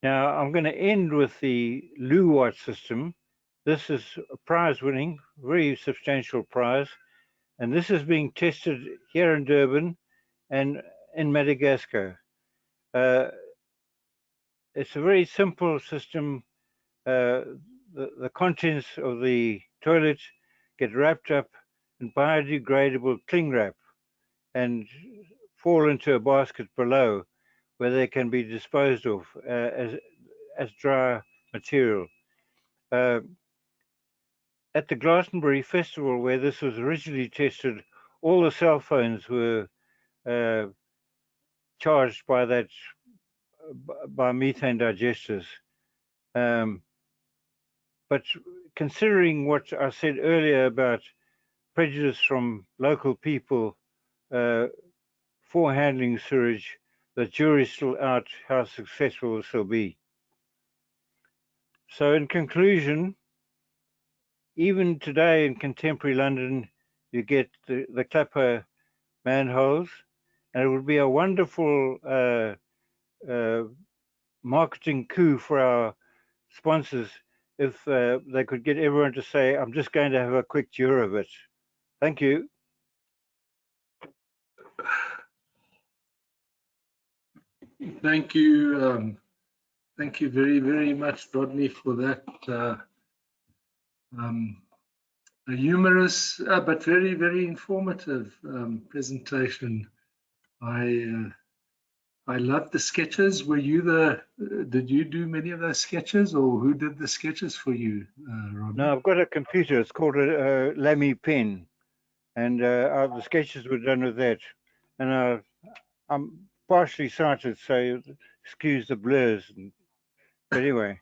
Now I'm going to end with the Luwatt system. This is a prize-winning, very substantial prize, and this is being tested here in Durban and in Madagascar. It's a very simple system. The contents of the toilet get wrapped up in biodegradable cling wrap and fall into a basket below, where they can be disposed of as dry material. At the Glastonbury Festival, where this was originally tested, all the cell phones were charged by methane digesters. But considering what I said earlier about prejudice from local people for handling sewage, the jury's still out how successful this will be. So in conclusion, even today in contemporary London, you get the clapper manholes, and it would be a wonderful marketing coup for our sponsors if they could get everyone to say, I'm just going to have a quick tour of it. Thank you. Thank you. Thank you very, very much, Rodney, for that a humorous but very, very informative presentation. I love the sketches. Were you did you do many of those sketches, or who did the sketches for you, Rodney? No, I've got a computer. It's called a Lamy pen, and the sketches were done with that. And I'm partially sighted, so excuse the blurs. But anyway.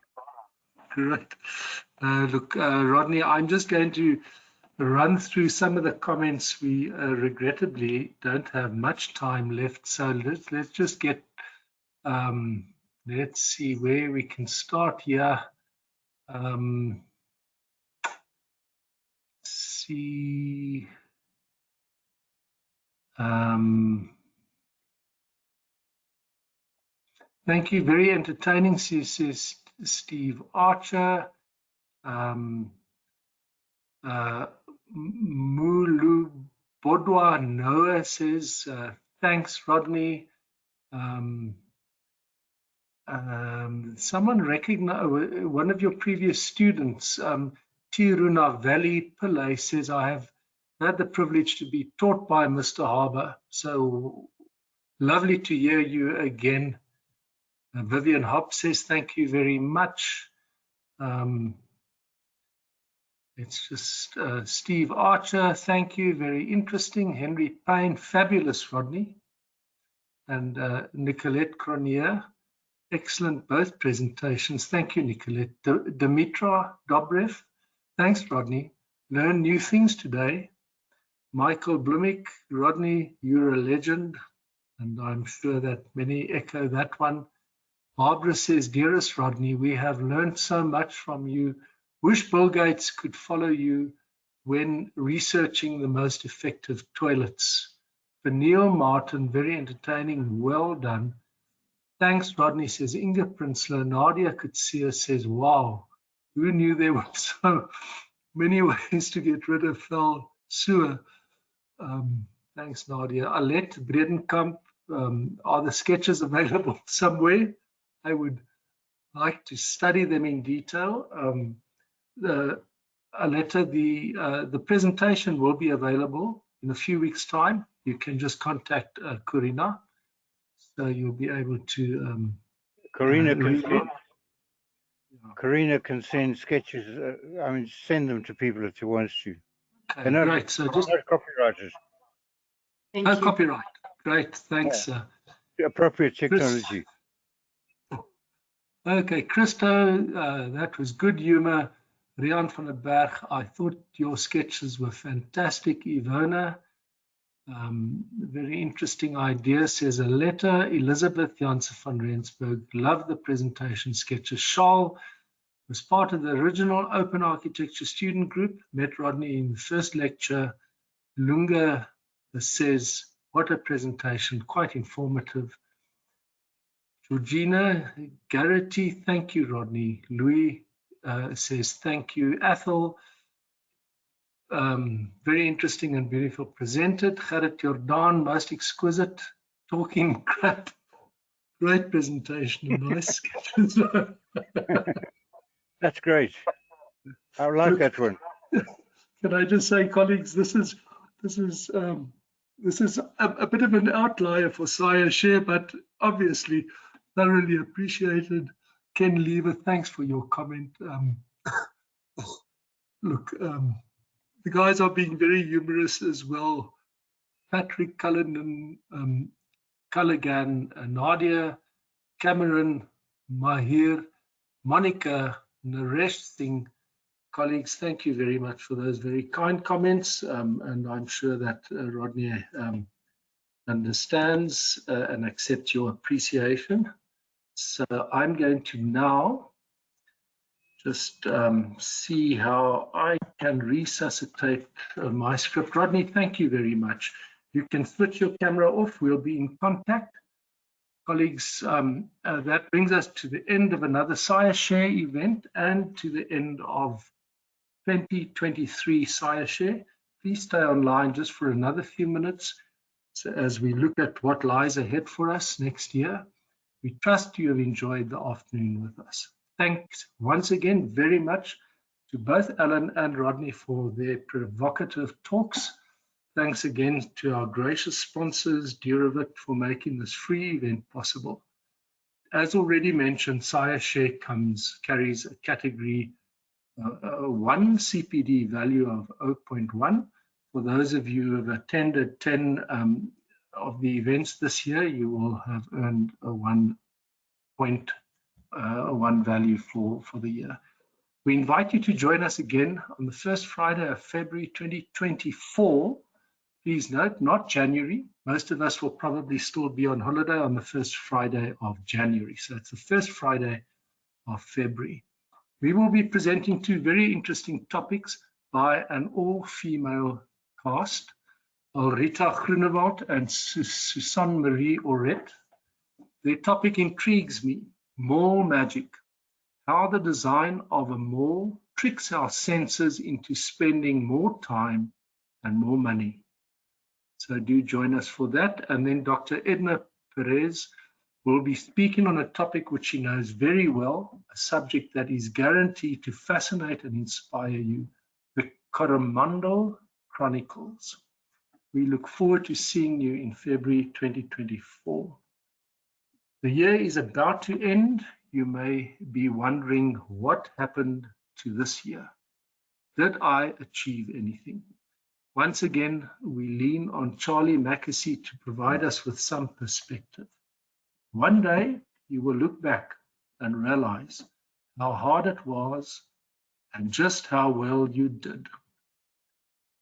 Correct. Look, Rodney, I'm just going to run through some of the comments. We regrettably don't have much time left, so let's just get. Let's see where we can start here. See. Thank you. Very entertaining, says Steve Archer. Mulu Bodwa Noah says, thanks, Rodney. Someone recognized one of your previous students, Tiruna Valley Pillay, says, I have had the privilege to be taught by Mr. Harbour. So lovely to hear you again. Vivian Hopp says, thank you very much. It's just Steve Archer, thank you, very interesting. Henry Payne, fabulous, Rodney. And Nicolette Cronier, excellent both presentations. Thank you, Nicolette. Dimitra Dobrev, thanks, Rodney. Learn new things today. Michael Blumik, Rodney, you're a legend. And I'm sure that many echo that one. Barbara says, dearest Rodney, we have learned so much from you. Wish Bill Gates could follow you when researching the most effective toilets. For Neil Martin, very entertaining, well done. Thanks, Rodney, says Inga Prinsloo. Nadia could see us, says, wow, who knew there were so many ways to get rid of foul sewer? Thanks, Nadia. Alette Bredenkamp, are the sketches available somewhere? I would like to study them in detail. Aletta, the presentation will be available in a few weeks' time. You can just contact Corina, so you'll be able to. Corina can send sketches. I mean, send them to people if she wants to. Okay, great. So just copywriters. Thank you. Copyright. Great. Thanks. Appropriate technology. Okay, Christo, that was good humor. Rian van der Berg, I thought your sketches were fantastic. Ivona, very interesting idea, says a letter. Elizabeth Janssen van Rensburg, love the presentation sketches. Charles was part of the original Open Architecture student group, met Rodney in the first lecture. Lunga says, what a presentation, quite informative. Georgina Garrity, thank you, Rodney. Louis says, thank you. Athel, very interesting and beautiful presented. Gerrit Jordan, most exquisite, talking crap. Great presentation and nice sketches. That's great. I like that one. Can I just say, colleagues, this is a bit of an outlier for SAIAshare, but obviously thoroughly appreciated. Ken Lever, thanks for your comment. Look, the guys are being very humorous as well. Patrick Cullinan, Culligan, Nadia, Cameron, Mahir, Monica, Naresh Singh. Colleagues, thank you very much for those very kind comments, and I'm sure that Rodney understands and accepts your appreciation. So I'm going to now just see how I can resuscitate my script. Rodney, thank you very much. You can switch your camera off. We'll be in contact. Colleagues, that brings us to the end of another SAIAshare event and to the end of 2023 SAIAshare. Please stay online just for another few minutes so as we look at what lies ahead for us next year. We trust you have enjoyed the afternoon with us. Thanks once again very much to both Alan and Rodney for their provocative talks. Thanks again to our gracious sponsors, Duravit, for making this free event possible. As already mentioned, SAIAshare carries a category 1 CPD value of 0.1. For those of you who have attended 10 of the events this year, you will have earned a 1 value for the year. We invite you to join us again on the first Friday of February 2024. Please note, not January. Most of us will probably still be on holiday on the first Friday of January. So it's the first Friday of February. We will be presenting two very interesting topics by an all-female cast, Ulrita Groenewald and Susanne Marie Oret. Their topic intrigues me, mall magic, how the design of a mall tricks our senses into spending more time and more money. So do join us for that. And then Dr. Edna Perez will be speaking on a topic which she knows very well, a subject that is guaranteed to fascinate and inspire you, the Coromandel Chronicles. We look forward to seeing you in February 2024. The year is about to end. You may be wondering what happened to this year. Did I achieve anything? Once again, we lean on Charlie Mackesy to provide us with some perspective. One day, you will look back and realize how hard it was and just how well you did.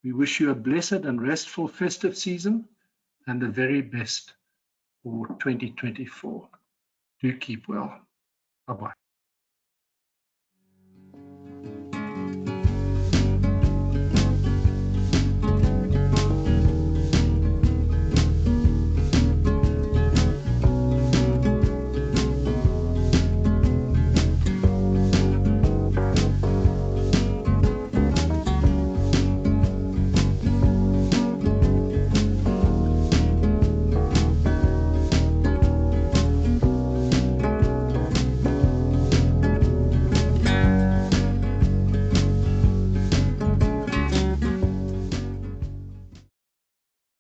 We wish you a blessed and restful festive season and the very best for 2024. Do keep well. Bye-bye.